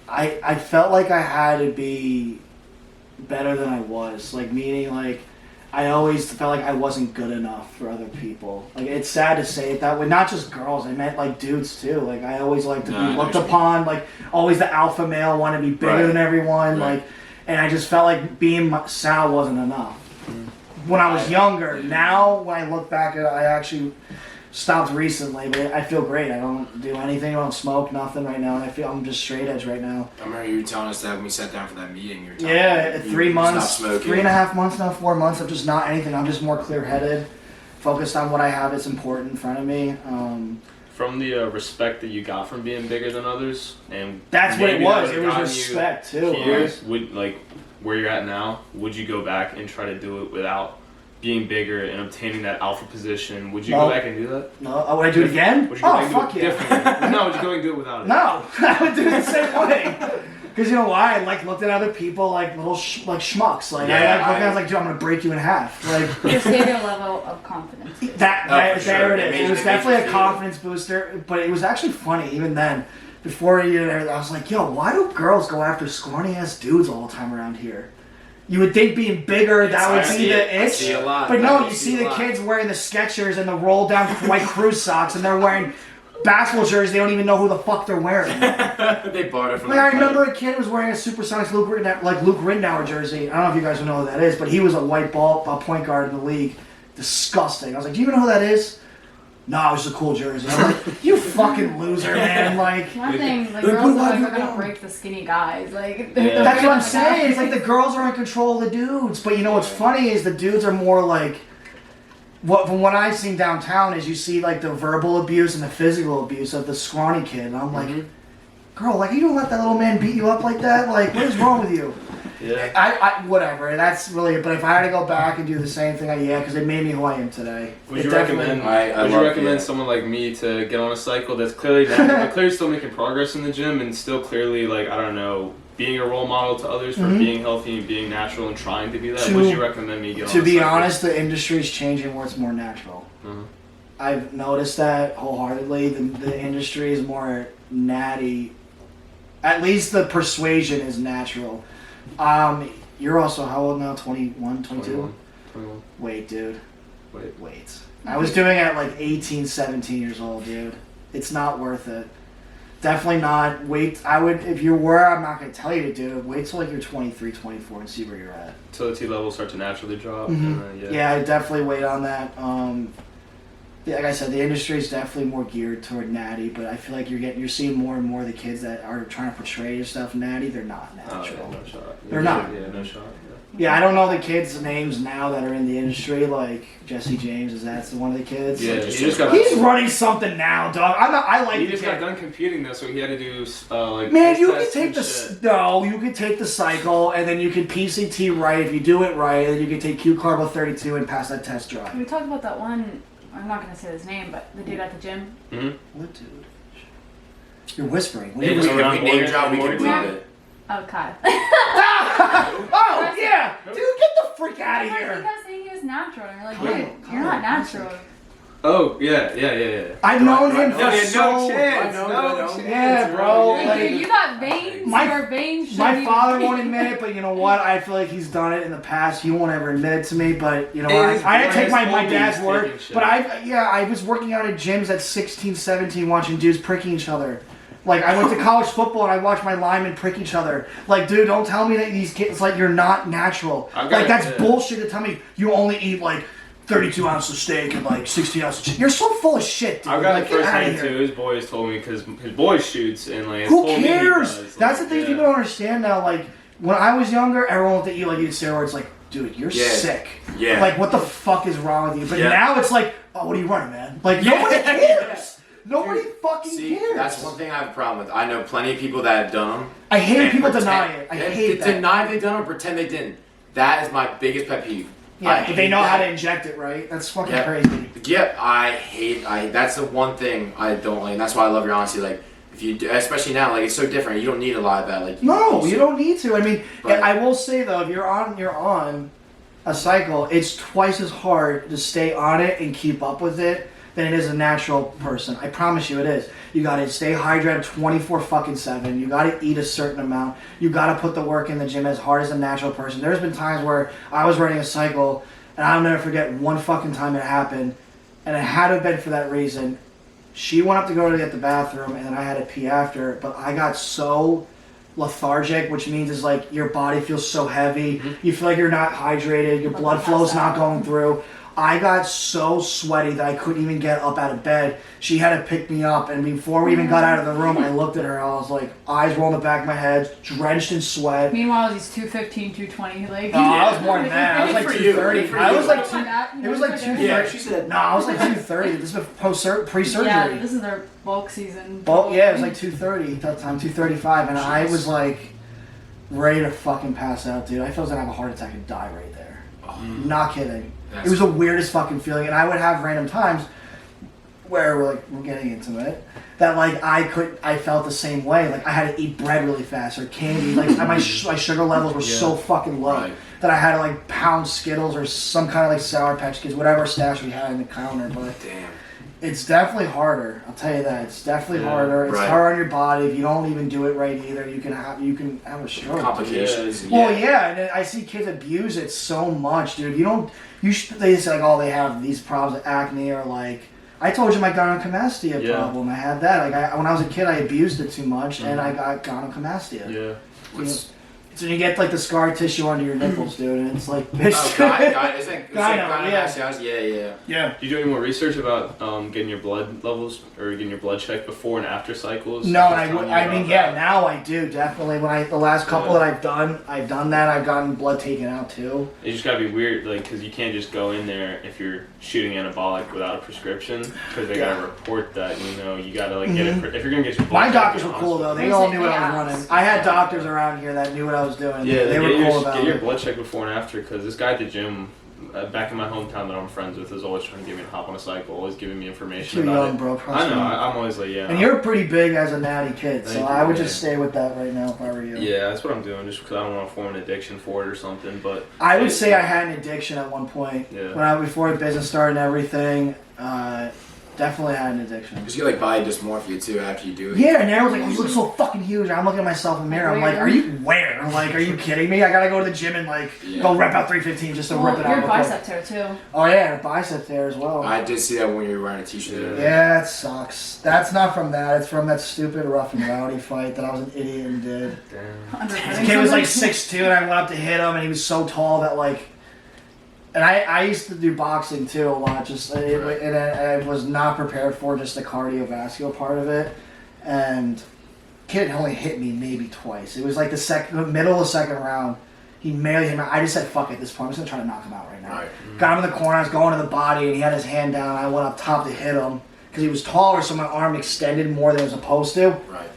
I felt like I had to be better than I was. Like meaning like. I always felt like I wasn't good enough for other people. Like it's sad to say it that way. Not just girls. I meant like dudes too. Like I always like to be looked upon. Like always the alpha male, want to be bigger than everyone. Like, and I just felt like being Sal wasn't enough. When I was younger. Now when I look back at it, I actually stopped recently, but I feel great. I don't do anything. I don't smoke nothing right now. I feel I'm just straight edge right now. I remember you were telling us that when we sat down for that meeting. You were telling me 3 months, stopped smoking. 3.5 months now, 4 months of just not anything. I'm just more clear-headed, focused on what I have that's important in front of me. From the respect that you got from being bigger than others, and that's what it was. It was respect too. Here, would like where you're at now, would you go back and try to do it without being bigger and obtaining that alpha position? Would you go back and do that? No. Would I do it again? Would you go back and fuck do it differently? No, would you go and do it without it? No, I would do it the same way. Because you know why? I looked at other people like little schmucks. Like I was like, dude, I'm gonna break you in half. Like Just gave you a level of confidence. there sure. it is. It was definitely a confidence booster, but it was actually funny even then. Before I was like, yo, why do girls go after scrawny ass dudes all the time around here? You would think being bigger, that would be the itch. I see a lot. But no, you see the kids wearing the Skechers and the roll down white cruise socks, and they're wearing basketball jerseys. They don't even know who the fuck they're wearing. They bought it from. Like I remember a kid was wearing a Supersonics Luke Rinauer jersey. I don't know if you guys know who that is, but he was a white point guard in the league. Disgusting. I was like, do you even know who that is? No, it was a cool jersey. I'm like, you fucking loser, man. Like, One thing, like girls look like they're gonna break the skinny guys. Like that's what I'm saying. It's like the girls are in control of the dudes, but you know what's funny is the dudes are more like. From what I've seen downtown is you see like the verbal abuse and the physical abuse of the scrawny kid. And I'm like, girl, like you don't let that little man beat you up like that. Like, what is wrong with you? Yeah. I whatever. That's really. But if I had to go back and do the same thing, because it made me who I am today. Would you recommend someone like me to get on a cycle that's clearly clearly still making progress in the gym and still clearly like I don't know being a role model to others for being healthy and being natural and trying to be that? Would you recommend me get on a cycle? To be honest, the industry is changing where it's more natural. I've noticed that wholeheartedly. The industry is more natty. At least the persuasion is natural. You're also how old now? 21, 22? 21. Wait, dude. Wait. I was doing it at like 18, 17 years old, dude. It's not worth it. Definitely not. Wait, if you were, I'm not going to tell you to do it. Wait till like you're 23, 24 and see where you're at. Till the T levels start to naturally drop. Yeah, I definitely wait on that. Like I said, the industry is definitely more geared toward natty, but I feel like you're seeing more and more of the kids that are trying to portray yourself natty. They're not natural. No shot. They're not. Yeah, no shot. Yeah, I don't know the kids' names now that are in the industry. Like Jesse James, is that one of the kids? Yeah, he's running something now, dog. He just got done competing though, so he had to do like. Man, you could take you could take the cycle, and then you could PCT right if you do it right, and then you could take Q Carbo 32 and pass that test drive. We talked about that one. I'm not gonna say his name, but the dude at the gym. What dude? You're whispering. If we name drop, we can believe it. Oh, Kyle. Oh, yeah! Dude, get the freak out of here! You guys saying he was natural, and you're like, dude, you're not natural. Oh, yeah. I've known him for no chance. Yeah, bro. Like, dude, you got veins. Your veins. My father won't admit it, but you know what? I feel like he's done it in the past. He won't ever admit it to me, but you know what? I had to take my dad's word. But I was working out at gyms at 16, 17 watching dudes pricking each other. Like, I went to college football and I watched my linemen prick each other. Like, dude, don't tell me that these kids, like, you're not natural. Like, that's bullshit to tell me you only eat, like, 32 ounces of steak and, like, 60 ounces of chicken. You're so full of shit, dude. I've got like, it firsthand, too. His boys told me, because his boy shoots, and, like, who cares? That's the thing people don't understand now. Like, when I was younger, everyone looked at you like you did steroids. Like, dude, you're sick. Yeah. Like, what the fuck is wrong with you? But now it's like, oh, what are you running, man? Like, nobody cares. Nobody fucking cares. That's one thing I have a problem with. I know plenty of people that have done them. I hate people deny it. I hate that. Deny they done it or pretend they didn't. That is my biggest pet peeve. Yeah, but they know how to inject it, right? That's fucking crazy. Yep, that's the one thing I don't like. And that's why I love your honesty. Like, if you do, especially now, like, it's so different. You don't need a lot of that. Like, you don't need to. I mean, I will say though, if you're on a cycle, it's twice as hard to stay on it and keep up with it than it is a natural person. I promise you it is. You gotta stay hydrated 24/7. You gotta eat a certain amount. You gotta put the work in the gym as hard as a natural person. There's been times where I was running a cycle, and I'll never forget one fucking time it happened, and it had to have been for that reason. She went up to go to get the bathroom, and then I had to pee after, but I got so lethargic, which means is like your body feels so heavy. You feel like you're not hydrated. Your blood flow's not going through. I got so sweaty that I couldn't even get up out of bed. She had to pick me up, and before we even got out of the room, I looked at her. I was like, eyes rolling the back of my head, drenched in sweat. Meanwhile, he's 215, 220. Like, I was more than that. I was like 230. I was like it was like 230. Yeah, she said. No, I was like 230. This was pre-surgery. Yeah, this is their bulk season. Yeah, it was like 230 at that time, 235, and I was like ready to fucking pass out, dude. I felt like I was gonna have a heart attack and die right there. Not kidding. It was the weirdest fucking feeling, and I would have random times where we're getting intimate, that like I felt the same way. Like I had to eat bread really fast or candy. Like my sugar levels were so fucking low that I had to like pound Skittles or some kind of like Sour Patch Kids, whatever stash we had in the counter. But damn. It's definitely harder. I'll tell you that. It's definitely harder. It's hard on your body. If you don't even do it right either, you can have a stroke. Complications. Well, and I see kids abuse it so much, dude. They say like, oh, they have these problems, like acne, or like I told you my gynecomastia problem. I had that. Like when I was a kid, I abused it too much, and I got gynecomastia. Yeah. So you get like the scar tissue under your nipples, dude, and it's like Yeah. Do you do any more research about getting your blood levels or getting your blood checked before and after cycles? No, now I do definitely. The last couple that I've done that. I've gotten blood taken out too. It just gotta be weird, like, because you can't just go in there if you're shooting anabolic without a prescription, because they gotta report that. You gotta like get it if you're gonna get your blood. My doctors were cool though. They all knew what I was running. I had doctors around here that knew what I was doing. Yeah, they were cool about it. Get your blood checked before and after, because this guy at the gym back in my hometown that I'm friends with is always trying to get me to hop on a cycle, always giving me information Too about young, it. bro. I know. I'm always like, And you're pretty big as a natty kid, so I would just stay with that right now if I were you. Yeah, that's what I'm doing, just because I don't want to form an addiction for it or something. But I would say I had an addiction at one point. Yeah. Before the business started and everything. Definitely had an addiction. Because you get like body dysmorphia too after you do it. Yeah, and everyone's like, oh, you look so fucking huge. I'm looking at myself in the mirror. I'm like, are you where? I'm like, are you kidding me? I gotta go to the gym and like go rep out 315 just to rip it out. Your bicep tear too. Oh yeah, bicep tear as well. I did see that when you were wearing a t-shirt. Yeah, it sucks. That's not from that. It's from that stupid rough and rowdy fight that I was an idiot and did. Damn. The kid was like 6'2", and I went up to hit him, and he was so tall that like. And I used to do boxing too a lot, and I was not prepared for just the cardiovascular part of it. And kid only hit me maybe twice. It was like the middle of the second round. He merely hit me. I just said, fuck it, at this point. I'm just going to try to knock him out right now. Right. Got him in the corner. I was going to the body, and he had his hand down. I went up top to hit him because he was taller, so my arm extended more than it was supposed to. Right.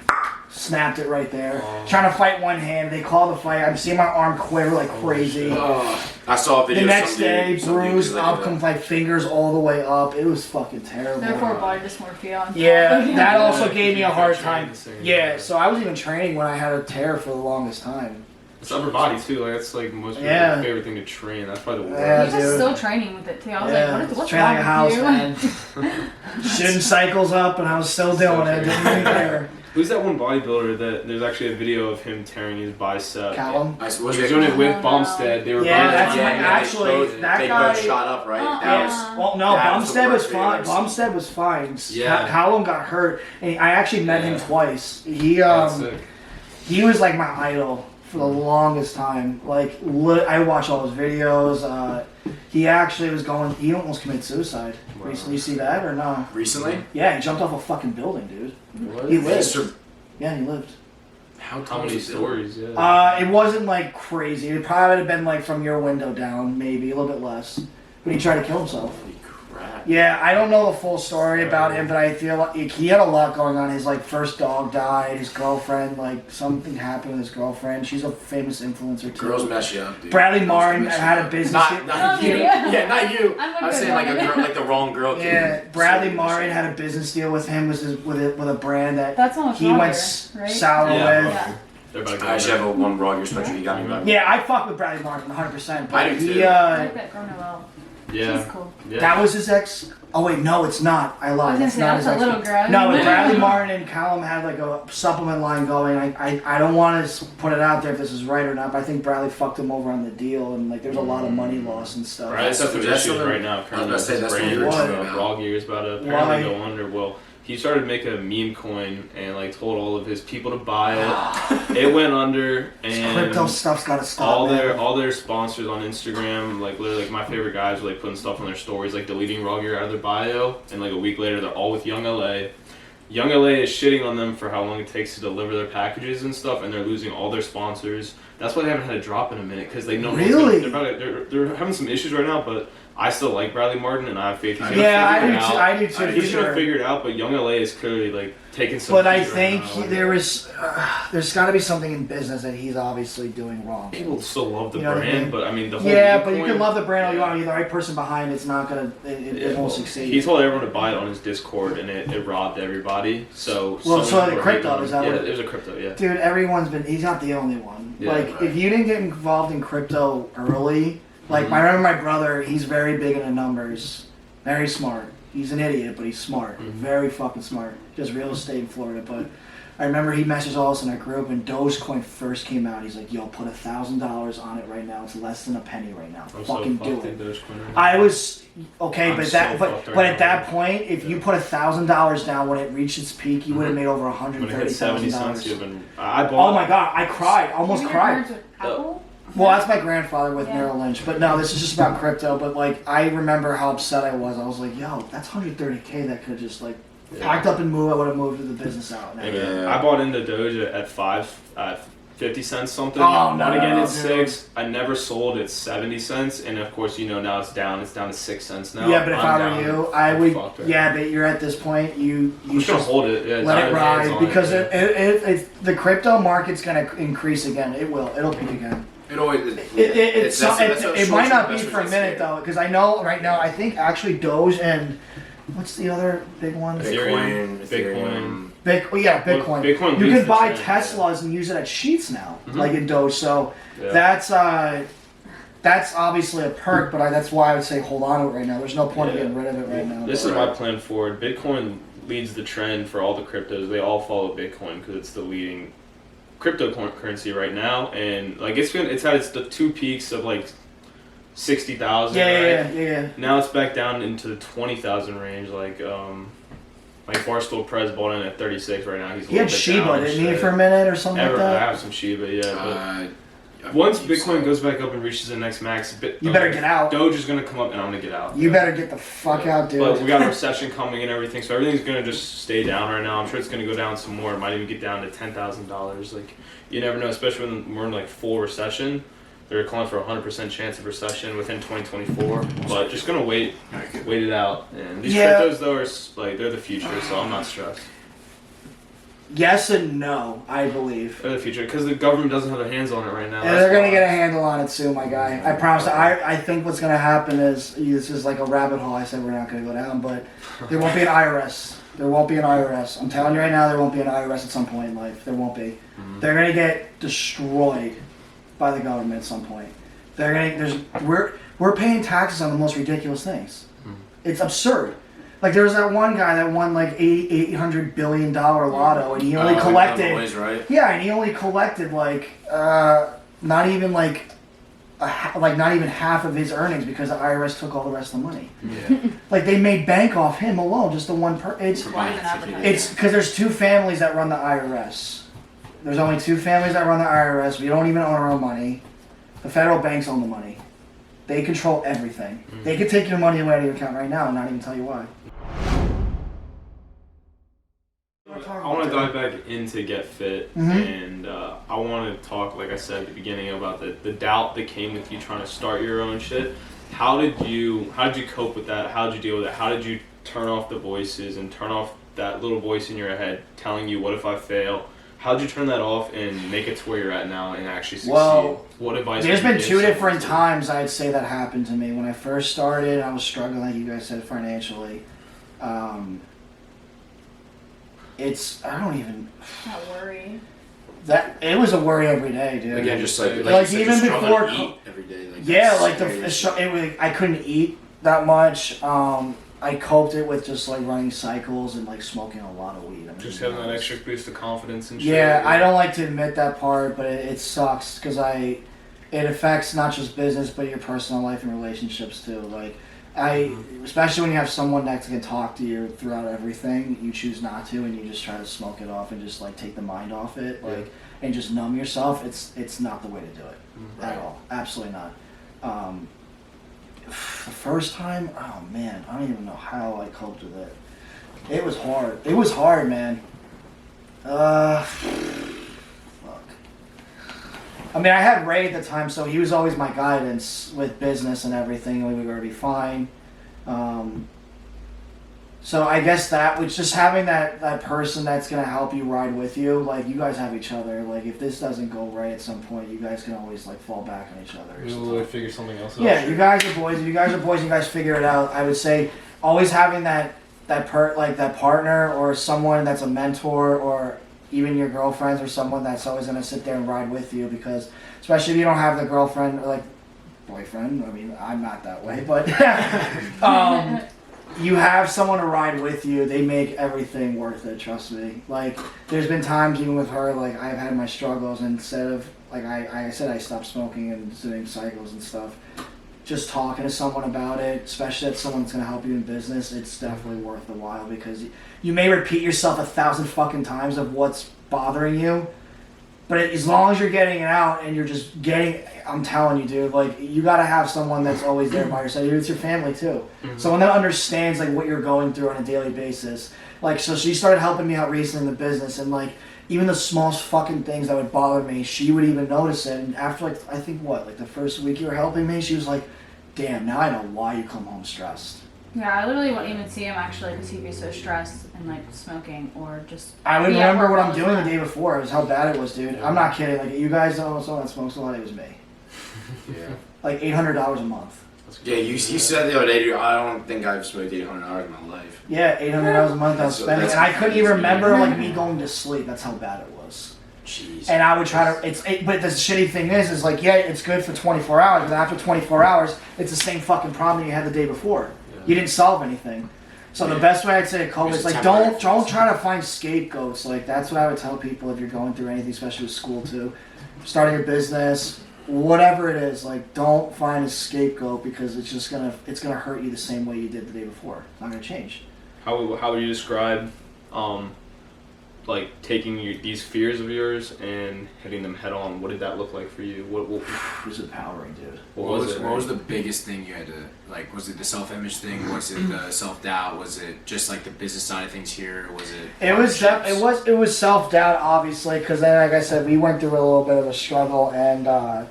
Snapped it right there. Trying to fight one hand. They called the fight. I'm seeing my arm quiver like crazy. I saw a video. The next day, bruised up, comes like fingers all the way up. It was fucking terrible. Therefore, body dysmorphia. Yeah, that also gave me a hard time. Yeah, so I was even training when I had a tear for the longest time. It's upper body too. Like that's like most people's favorite thing to train. That's probably the worst. Yeah, he's still training with it too. I was like, what's training wrong with you? Man. Shooting cycles up, and I was still doing it. Didn't even care. Who's that one bodybuilder that there's actually a video of him tearing his bicep? Callum? He was doing it with Bumstead. They were that guy shot up, right? Bumstead was fine. Bumstead was fine. Yeah. Callum got hurt, and I actually met him twice. He was like my idol for the longest time. Like I watched all his videos. He actually he almost committed suicide. Wow. Recently, you see that or no? Recently? Yeah, he jumped off a fucking building, dude. What? He lived. Yeah, he lived. How many stories? Yeah. It wasn't like crazy. It probably would have been like from your window down, maybe a little bit less. But he tried to kill himself. Holy crap. Yeah, I don't know the full story about him, but I feel like he had a lot going on. His like first dog died. His girlfriend, like something happened with his girlfriend. She's a famous influencer too. Girls mess you up, dude. Bradley Martin had a business. Not you. Yeah, not you. I was saying like a girl, like the wrong girl. Yeah, Bradley Martin had a business deal with him with a brand that he went sour with. Yeah. I actually have one raw gear sweatshirt. You got me right. Yeah, I fuck with Bradley Martin 100%. I do too. I like that girl well. Yeah. She's cool. Yeah. That was his ex. Oh wait, no, it's not. I lied. It's not his ex. Little girl. No, but Bradley Martin and Callum had like a supplement line going. I don't want to put it out there if this is right or not, but I think Bradley fucked him over on the deal, and like there's a lot of money lost and stuff. Right, that's the issue right now. Currently, that's brand what Raw Gear is about to apparently go under. Well, he started making a meme coin and like told all of his people to buy it. It went under, and crypto stuff's gotta stop. All their sponsors on Instagram, like literally, like my favorite guys were like putting stuff on their stories, like deleting Raw Gear out of their bio, and like a week later they're all with Young LA. Young LA is shitting on them for how long it takes to deliver their packages and stuff, and they're losing all their sponsors. That's why they haven't had a drop in a minute, because they know really they're having some issues right now, but I still like Bradley Martin, and I have faith he's gonna Yeah, figure it out. I do too. He's for gonna sure. figure it out, but Young LA is clearly like taking some. But I heat think right now. there's got to be something in business that he's obviously doing wrong. People still love the You know what I brand, mean? but I mean the whole. Yeah, but you Bitcoin- can love the brand all you want. You're the right person behind it's not gonna. It won't succeed. He told everyone to buy it on his Discord, and it robbed everybody. So Well, so some the were crypto, hating is that him. what Yeah, it was a crypto. Yeah. Dude, everyone's been. He's not the only one. Yeah, like, right. if you didn't get involved in crypto early, like, Mhm. I remember my brother. He's very big into numbers, very smart. He's an idiot, but he's smart. Mhm. Very fucking smart. Does real estate in Florida, but I remember he messaged all of us in our group when Dogecoin first came out. He's like, "Yo, put $1,000 on it right now. It's less than a penny right now. I'm Fucking so do fucked it." in Dogecoin right now. I was okay, I'm but so that, fucked right but now. at that point, if you put $1,000 down when it reached its peak, you would have Mhm. made over When it hit $130,000. 70 cents, you've been. I bought. Oh my god, I cried, almost You mean your cried. parents with Apple? Well, that's my grandfather with Yeah. Merrill Lynch, but no, this is just about crypto. But like, I remember how upset I was. I was like, "Yo, that's 130K that could have just like packed up and moved. I would have moved to the business out now." Hey, man, Yeah. I bought into Doge at 50 cents something. Oh, no, Bought again at dude. 6. I never sold at 70 cents, and of course, you know now it's down. It's down to 6 cents now. Yeah, but if I'm I were down. you, I I'm would. fucked right Yeah, now. but you're at this point. You I'm just gonna just hold it. Yeah, let it diamond hands ride on because it. the crypto market's gonna increase again. It will. It'll peak again. It always. It might not be for a minute though, because I know right now. I think actually Doge and what's the other big one? Ethereum, Bitcoin. Bitcoin. Well, Bitcoin You leads can the buy trend, Teslas and use it at Sheets now, Mhm. like in Doge. So Yeah. that's obviously a perk, but that's why I would say hold on to it right now. There's no point in Yeah. getting rid of it right now. This but- is my plan forward. Bitcoin leads the trend for all the cryptos. They all follow Bitcoin because it's the leading cryptocurrency right now, and like it's had the 2 peaks of like 60,000. yeah. Now it's back down into the 20,000 range. Like Barstool Prez bought in at 36 right now. He's a He had little bit Shiba, down, didn't he, shit. for a minute or something I like that? have some Shiba, yeah. But I once believe Bitcoin so. goes back up and reaches the next max, You better get out. Doge is gonna come up, and I'm gonna get out. You better get the fuck out, dude. But we got a recession coming and everything, so everything's gonna just stay down right now. I'm sure it's gonna go down some more. It might even get down to $10,000. Like you never know, especially when we're in like full recession. They're calling for a 100% chance of recession within 2024. But just gonna wait it out. And these Yeah. cryptos though are like they're the future, so I'm not stressed. Yes and no, I believe. They're the future because the government doesn't have their hands on it right now. And they're gonna get a handle on it soon, my guy. I promise. I think what's gonna happen is this is like a rabbit hole. I said we're not gonna go down, but there won't be an IRS. There won't be an IRS. I'm telling you right now, there won't be an IRS at some point in life. There won't be. Mhm. They're gonna get destroyed by the government at some point. We're paying taxes on the most ridiculous things. Mhm. It's absurd. Like there was that one guy that won like $800 billion lotto, and he only collected. Noise, right? Yeah, and he only collected like not even like not even half of his earnings because the IRS took all the rest of the money. Yeah. Like they made bank off him alone, just the one It's Why even advertise? it's because there's 2 families that run the IRS. There's only 2 families that run the IRS. We don't even own our own money. The federal banks own the money. They control everything. They could take your money away out of your account right now and not even tell you why. I want to dive back into Get Fit, Mhm. and I want to talk, like I said at the beginning, about the doubt that came with you trying to start your own shit. How did you cope with that? How did you deal with it? How did you turn off the voices and turn off that little voice in your head telling you, what if I fail? How did you turn that off and make it to where you're at now and actually succeed? Well, what advice? There's would you been give 2 someone different to- times I'd say that happened to me. When I first started, I was struggling, like you guys said, financially. I don't even, Not worry. it was a worry every day, dude. Again, just like Like, you said, even you're struggling before to co- eat every day. Like, Yeah, that's like scary. I couldn't eat that much. I coped it with just like running cycles and like smoking a lot of weed. Just having that extra boost of confidence and shit. Yeah, I don't like to admit that part, but it sucks because it affects not just business but your personal life and relationships too. Like especially when you have someone that can talk to you throughout everything, you choose not to and you just try to smoke it off and just like take the mind off it, like and just numb yourself. It's not the way to do it at all. Absolutely not. The first time, oh man, I don't even know how I coped with it. It was hard. It was hard, man. Fuck. I mean, I had Ray at the time, so he was always my guidance with business and everything. We were going to be fine. So I guess that was just having that person that's going to help you ride with you. Like, you guys have each other. Like, if this doesn't go right at some point, you guys can always, like, fall back on each other. We'll figure something else out. Yeah, you guys are boys. If you guys are boys, you guys figure it out. I would say always having that partner or someone that's a mentor, or even your girlfriends or someone that's always going to sit there and ride with you, because especially if you don't have the girlfriend or, like, boyfriend. I mean, I'm not that way, but you have someone to ride with you. They make everything worth it, trust me. Like, there's been times even with her, like, I've had my struggles, and instead of, like I said, I stopped smoking and doing cycles and stuff. Just talking to someone about it, especially if someone's going to help you in business, it's definitely worth the while, because you may repeat yourself 1,000 fucking times of what's bothering you, but as long as you're getting it out and you're just getting, I'm telling you, dude, like, you got to have someone that's always there by your side. It's your family too. Mm-hmm. Someone that understands, like, what you're going through on a daily basis. Like, so she started helping me out recently in the business, and, like, even the smallest fucking things that would bother me, she would even notice it. And after, like, I think the first week you were helping me, she was like, damn, now I know why you come home stressed. Yeah, I literally wouldn't even see him actually because he'd be so stressed and, like, smoking or just. I would remember what I'm doing the day before. It was how bad it was, dude. Yeah. I'm not kidding. Like, you guys know someone that smokes a lot. It was me. Yeah. Like $800 a month. Yeah, you said the other day, dude, I don't think I've smoked $800 in my life. Yeah, $800 a month I was spending, and I couldn't even remember, like, me going to sleep. That's how bad it was. Jeez. And I would try to. But the shitty thing is like, yeah, it's good for 24 hours, but after 24 hours, it's the same fucking problem you had the day before. Yeah. You didn't solve anything. So the best way I'd say to cope is, like, don't try to find scapegoats. Like, that's what I would tell people if you're going through anything, especially with school too, starting a business, whatever it is. Like, don't find a scapegoat, because it's gonna hurt you the same way you did the day before. It's not gonna change. How would you describe, like, taking these fears of yours and hitting them head on? What did that look like for you? What it was empowering, dude. What was the biggest thing you had to, like, was it the self-image thing? Was it the self-doubt? Was it just, like, the business side of things here? Was it? It was self-doubt, obviously, because then, like I said, we went through a little bit of a struggle, and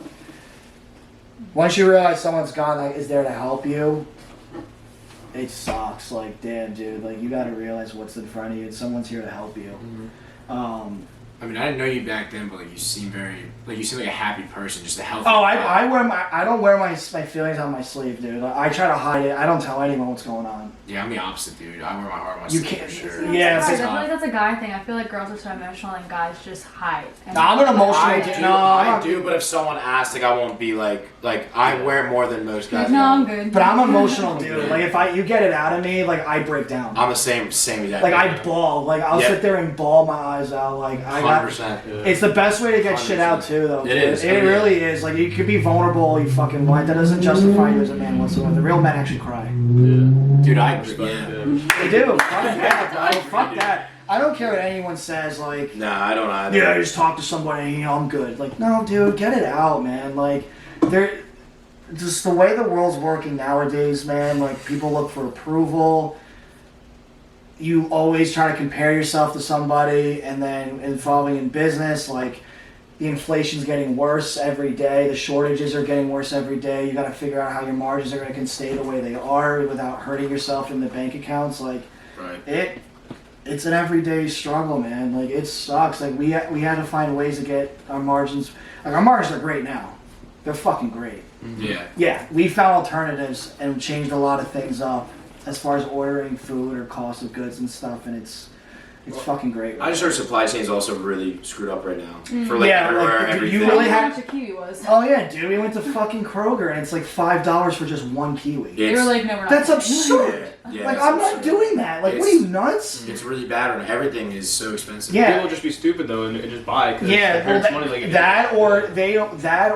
once you realize someone's gone that is there to help you, it sucks. Like, damn, dude, like, you gotta realize what's in front of you, and someone's here to help you. Mm-hmm. I mean, I didn't know you back then, but, like, you seem like a happy person, just a healthy. Oh, I don't wear my feelings on my sleeve, dude. I try to hide it. I don't tell anyone what's going on. Yeah, I'm the opposite, dude. I wear my heart on my sleeve for sure. Yeah, I feel like that's a guy thing. I feel like girls are so emotional and guys just hide. No, I'm an emotional. I do, but if someone asks, like, I won't be like I wear more than most guys. No, I'm good. But I'm emotional, dude. Like, if you get it out of me, like, I break down. I'm the same exact. Like, I bawl. Like, I'll sit there and bawl my eyes out. Like, 100%. It's the best way to get 100%. Shit out too, though. It is. It really is. Like, you could be vulnerable, you fucking what? That doesn't justify you as a man whatsoever. The real men actually cry. Yeah. Dude, I agree. Yeah. They do. Fuck that. I don't care what anyone says. Like, nah, I don't either. Yeah, I just talk to somebody. I'm good. Like, no, dude, get it out, man. Like, just the way the world's working nowadays, man. Like, people look for approval. You always try to compare yourself to somebody, and then involving in business, like, the inflation's getting worse every day. The shortages are getting worse every day. You got to figure out how your margins are going to stay the way they are without hurting yourself in the bank accounts. Like, right. It's an everyday struggle, man. Like, it sucks. Like, we had to find ways to get our margins. Like, our margins are great now. They're fucking great. Yeah. Yeah, we found alternatives and changed a lot of things up as far as ordering food or cost of goods and stuff, and it's fucking great. I just heard supply chain's also really screwed up right now. For, like, everywhere, like, everything. You really how much a kiwi was. Oh yeah, dude, we went to fucking Kroger and it's like $5 for just one kiwi. They were like, no, we're not. That's absurd. Yeah, like, I'm not doing that. Like, what are you, nuts? It's really bad right now. Everything is so expensive. Yeah. People will just be stupid though and just buy because money. Like, that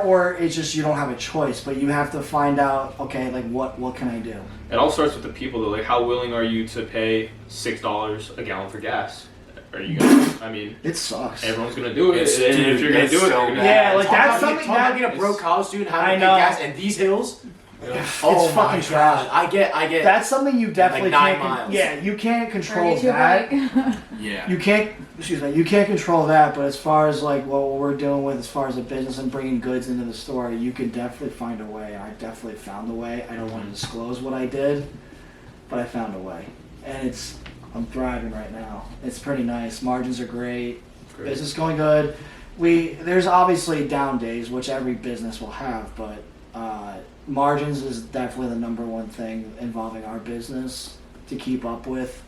or it's just you don't have a choice, but you have to find out. Okay, like, what can I do? It all starts with the people though. Like, how willing are you to pay $6 a gallon for gas? Are you gonna? I mean, it sucks. Everyone's gonna do it. And if you're gonna do it, yeah, like, that's something that being a broke college student having to pay gas and these hills. It's Oh fucking my trash. god! I get. That's something you definitely Like 9 can't. miles. Yeah, you can't control Or that. Yeah. You can't. Excuse me. You can't control that. But as far as like what we're doing with, as far as the business and bringing goods into the store, you can definitely find a way. I definitely found a way. I don't want to disclose what I did, but I found a way, and I'm thriving right now. It's pretty nice. Margins are great. Business going good. There's obviously down days, which every business will have, but margins is definitely the number one thing involving our business to keep up with.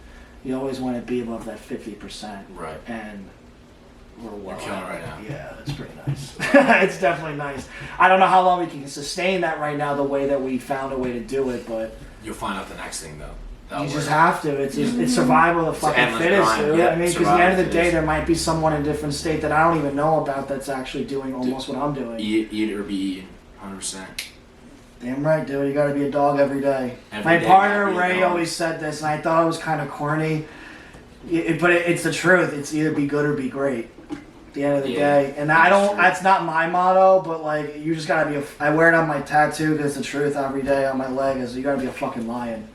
You always want to be above that 50%. Right. And we're well. You're killing it right now. Yeah, it's pretty nice. It's definitely nice. I don't know how long we can sustain that right now, the way that we found a way to do it, but You'll find out the next thing though. you just have to. It's survival of the fucking endless fittest, grind. dude. Yeah, I mean, because at the survival end of the day, fittest. there might be someone in a different state that I don't even know about that's actually doing almost what I'm doing. Eat or be eaten. 100%. Damn right, dude. You got to be a dog every day. Every My day partner you gotta be a Ray dog. always said this, and I thought it was kind of corny, but it's the truth. It's either be good or be great. At the end of the day, and I don't. true. That's not my motto, but like you just gotta be. I wear it on my tattoo because it's the truth every day on my leg. Is you gotta be a fucking lion.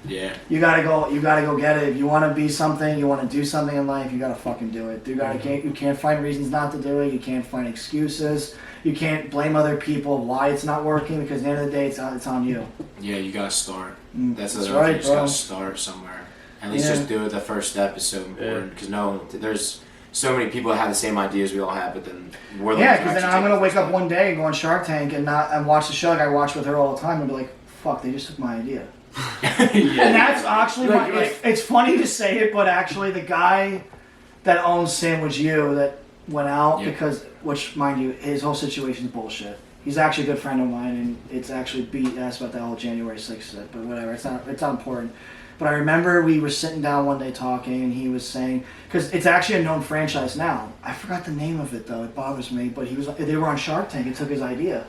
Yeah. You gotta go get it. If you want to be something, you want to do something in life, you gotta fucking do it. You can't find reasons not to do it. You can't find excuses. You can't blame other people why it's not working because at the end of the day, it's on you. Yeah, you gotta start. That's That's the right, You just bro. gotta start somewhere. At least Yeah. just do it. The first step is so important because there's so many people that have the same ideas we all have, but then we're the Yeah, ones because who then actually I'm gonna take wake the up first one day and go on Shark Tank and watch the show like I watch with her all the time and be like, fuck, they just took my idea. step. Yeah. And that's actually Like- it's funny to say it, but actually the guy that owns Sandwich U that went out Yeah. because, which mind you, his whole situation's bullshit. He's actually a good friend of mine, and it's actually BS about that whole January 6th shit, but whatever, it's not important. But I remember we were sitting down one day talking, and he was saying, because it's actually a known franchise now. I forgot the name of it though. It bothers me. But they were on Shark Tank. It took his idea,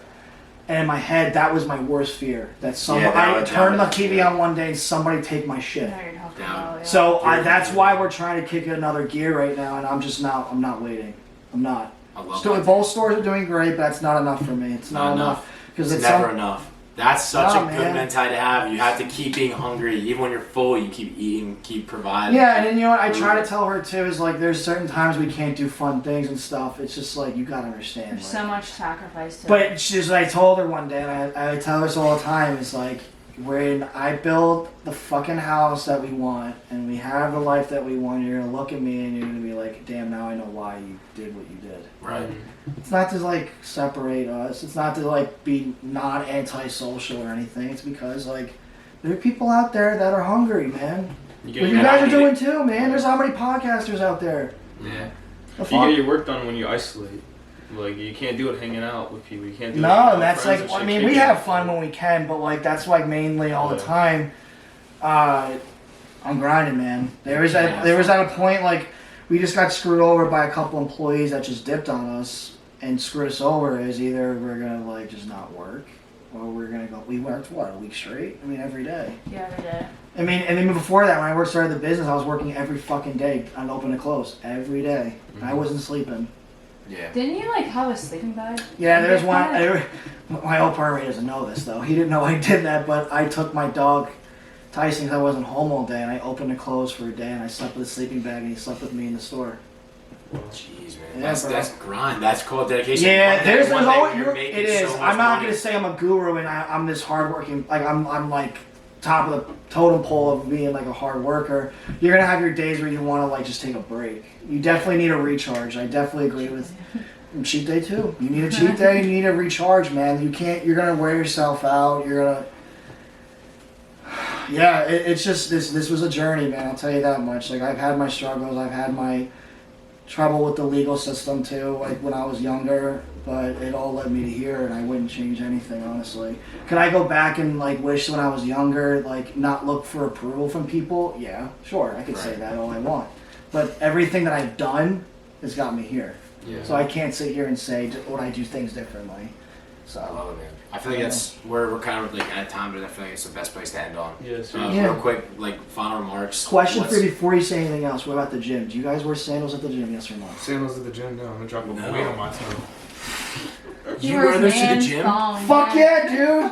and in my head, that was my worst fear. That I turned the TV on one day and somebody take my shit. So that's why we're trying to kick it another gear right now, and I'm not waiting. I'm not. I love Still, that. both stores are doing great, but that's not enough for me. It's not enough because It's never enough. That's such a good man. mentality to have. You have to keep being hungry. Even when you're full, you keep eating, keep providing. Yeah, and then, you know what I try to tell her too is like there's certain times we can't do fun things and stuff. It's just like you gotta understand. There's like- so much sacrifice to it. But she's I told her one day, and I tell her this all the time. It's like when I build the fucking house that we want, and we have the life that we want, you're gonna look at me and you're gonna be like, damn, now I know why you did what you did. Right. It's not to like separate us. It's not to like be not antisocial or anything. It's because like there are people out there that are hungry, man. But you guys are doing too, man. There's how many podcasters out there. Yeah. The You fuck? get your work done when you isolate. Like you can't do it hanging out with people. You can't do it. No, with and that's friends like and I shit, mean kicking we have it. fun when we can, but like that's like mainly all the Yeah. time. I'm grinding, man. There was at a point like we just got screwed over by a couple employees that just dipped on us and screwed us over. Is either we're gonna like just not work, or we're gonna go. We worked what, a week straight? I mean every day. Yeah, every day. I mean, and then before that, when I started the business, I was working every fucking day on open and close every day. I wasn't sleeping. Yeah. Didn't you like have a sleeping bag? Yeah, there's Did one. that? My old partner doesn't know this though. He didn't know I did that, but I took my dog Tyson, 'cause I wasn't home all day, and I opened and closed for a day, and I slept with a sleeping bag, and he slept with me in the store. Jeez, man. Yeah, That's grind. That's called dedication. Yeah, One day- there's one day always when you're making it is. so much I'm not money. gonna say I'm a guru and I'm this hardworking. Like I'm like top of the totem pole of being like a hard worker. You're gonna have your days where you want to like just take a break. You definitely need a recharge. I definitely agree with cheat day too. You need a cheat day. You need a recharge, man. You can't. You're gonna wear yourself out. You're gonna. Yeah, it's just this was a journey, man. I'll tell you that much. Like I've had my struggles. I've had my trouble with the legal system too, like when I was younger, but it all led me to here, and I wouldn't change anything, honestly. Could I go back and like wish when I was younger, like not look for approval from people? Yeah, sure, I could say Right. that all I want, but everything that I've done has got me here. Yeah. So I can't sit here and say would I do things differently. I So love it, man. I feel like that's we're kind of like at time, but I feel like it's the best place to end on. Yes. Yeah. Real quick, like final remarks. question for What's- you before you say anything else. What about the gym? Do you guys wear sandals at the gym? Yes or no? Sandals at the gym? No, I'm gonna drop a weight on my toe. You wear those to the gym? Fuck yeah, dude.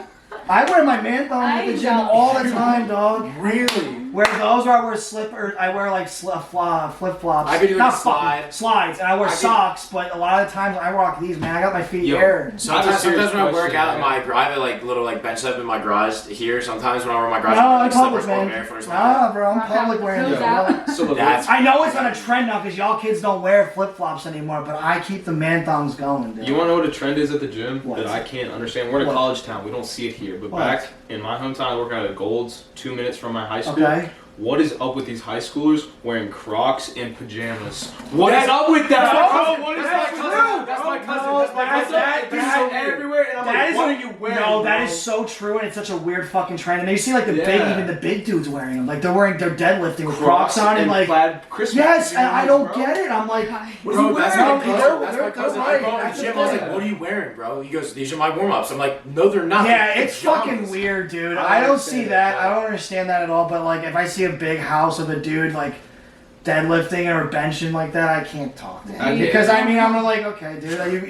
I wear my man thong at the gym all the time, dog. Really? Where those are, I wear slippers. I wear like flip flops. I could do not slides, and I wear socks. But a lot of times I rock these, man. I got my feet aired. Sometimes when I work out in my, I have a little bench setup in my garage here. Sometimes when I wear my garage, I'm public, man. Nah, bro, I'm public wearing these. I know it's on a trend now because y'all kids don't wear flip flops anymore, but I keep the man thongs going, dude. You want to know what a trend is at the gym What? that I can't understand? We're in a college town. We don't see it here. But back in my hometown, I work out at Gold's, 2 minutes from my high school. Okay. What is up with these high schoolers wearing Crocs and pajamas? What is up with that? That's my cousin. That's everywhere, and I'm like, what are you wearing? No, that is so true, and it's such a weird fucking trend. And you see like even the big dudes wearing them. Like they're deadlifting with Crocs on and like plaid Christmas. Yes, and I don't get it. I'm like, bro, that's my cousin. That's my They're cousin. right. I go to the gym. I was like, what are you wearing, bro? He goes, these are my warm ups. I'm like, no, they're not. Yeah, it's fucking weird, dude. I don't see that. I don't understand that at all. But like, if I see a big house of a dude like deadlifting or benching like that, I can't talk to him because I'm like, okay, dude,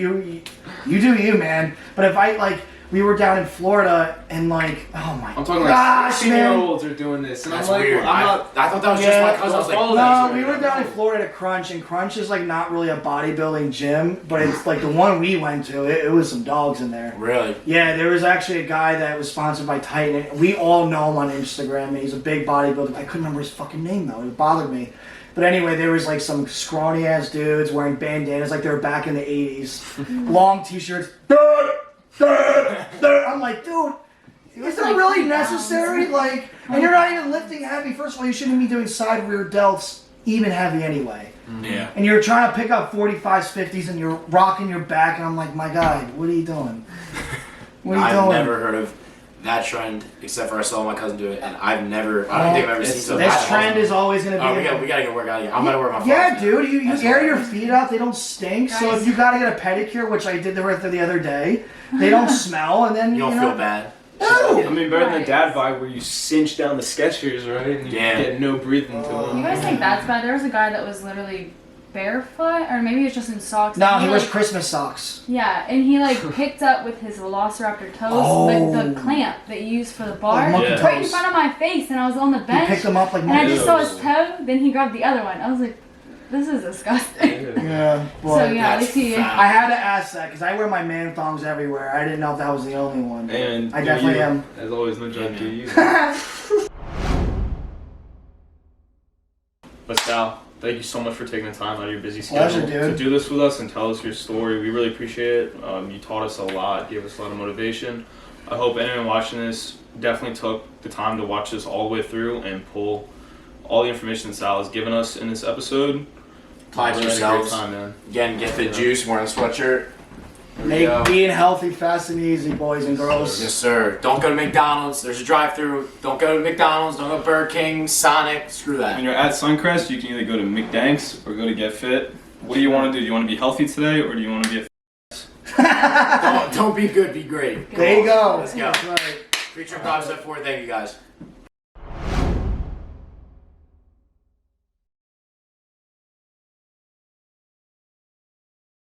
you do you, man. But if we were down in Florida and like, oh my I'm talking gosh, like 16-year-olds are doing this, and that's I'm like, weird. I thought that was just my cousin. I was like, no, we were down in Florida at Crunch, and Crunch is like not really a bodybuilding gym, but it's like the one we went to. It was some dogs in there. Really? Yeah, there was actually a guy that was sponsored by Titan. And we all know him on Instagram. And he's a big bodybuilder. I couldn't remember his fucking name though. It bothered me. But anyway, there was like some scrawny ass dudes wearing bandanas like they were back in the 80s. Long t-shirts. I'm like, dude, is it really necessary? Like, and you're not even lifting heavy. First of all, you shouldn't be doing side rear delts even heavy anyway. Yeah. And you're trying to pick up 45s, 50s, and you're rocking your back, and I'm like, my guy, what are you doing? What are you doing? I've never heard of that trend, except for I saw my cousin do it, and I don't think I've ever seen something. This trend is always going to be... we gotta go work out. I'm gonna wear my Yeah, dude, you air your feet out, they don't stink. Guys. So if you gotta get a pedicure, which I did the other day, they don't smell, and then you don't feel bad. No. I mean, better than the dad vibe where you cinch down the Skechers, right? And you get no breathing to them. You guys think that's bad? There was a guy that was literally barefoot, or maybe it's just in socks. No, he wears Christmas socks. Yeah, and he picked up with his velociraptor toes the clamp that you use for the bar right in front of my face, and I was on the bench. He picked them up like and I just saw his toe. Then he grabbed the other one. I was like, this is disgusting. Yeah. Well, so yeah, at least I had to ask that because I wear my man thongs everywhere. I didn't know if that was the only one. And I definitely am. As always, no judge do you. But Sal, thank you so much for taking the time out of your busy schedule to do this with us and tell us your story. We really appreciate it. You taught us a lot, gave us a lot of motivation. I hope anyone watching this definitely took the time to watch this all the way through and pull all the information that Sal has given us in this episode. Apply to yourselves. Time, man. Again, get the juice, wearing a sweatshirt. Make being healthy fast and easy, boys and girls. Yes, sir. Don't go to McDonald's. There's a drive-thru. Don't go to McDonald's. Don't go to Burger King, Sonic. Screw that. When you're at Suncrest, you can either go to McDanks or go to Get Fit. What do you want to do? Do you want to be healthy today, or do you want to be Don't be good, be great. There you go. Let's go. That's right. Preacher Bob step forward. Thank you guys.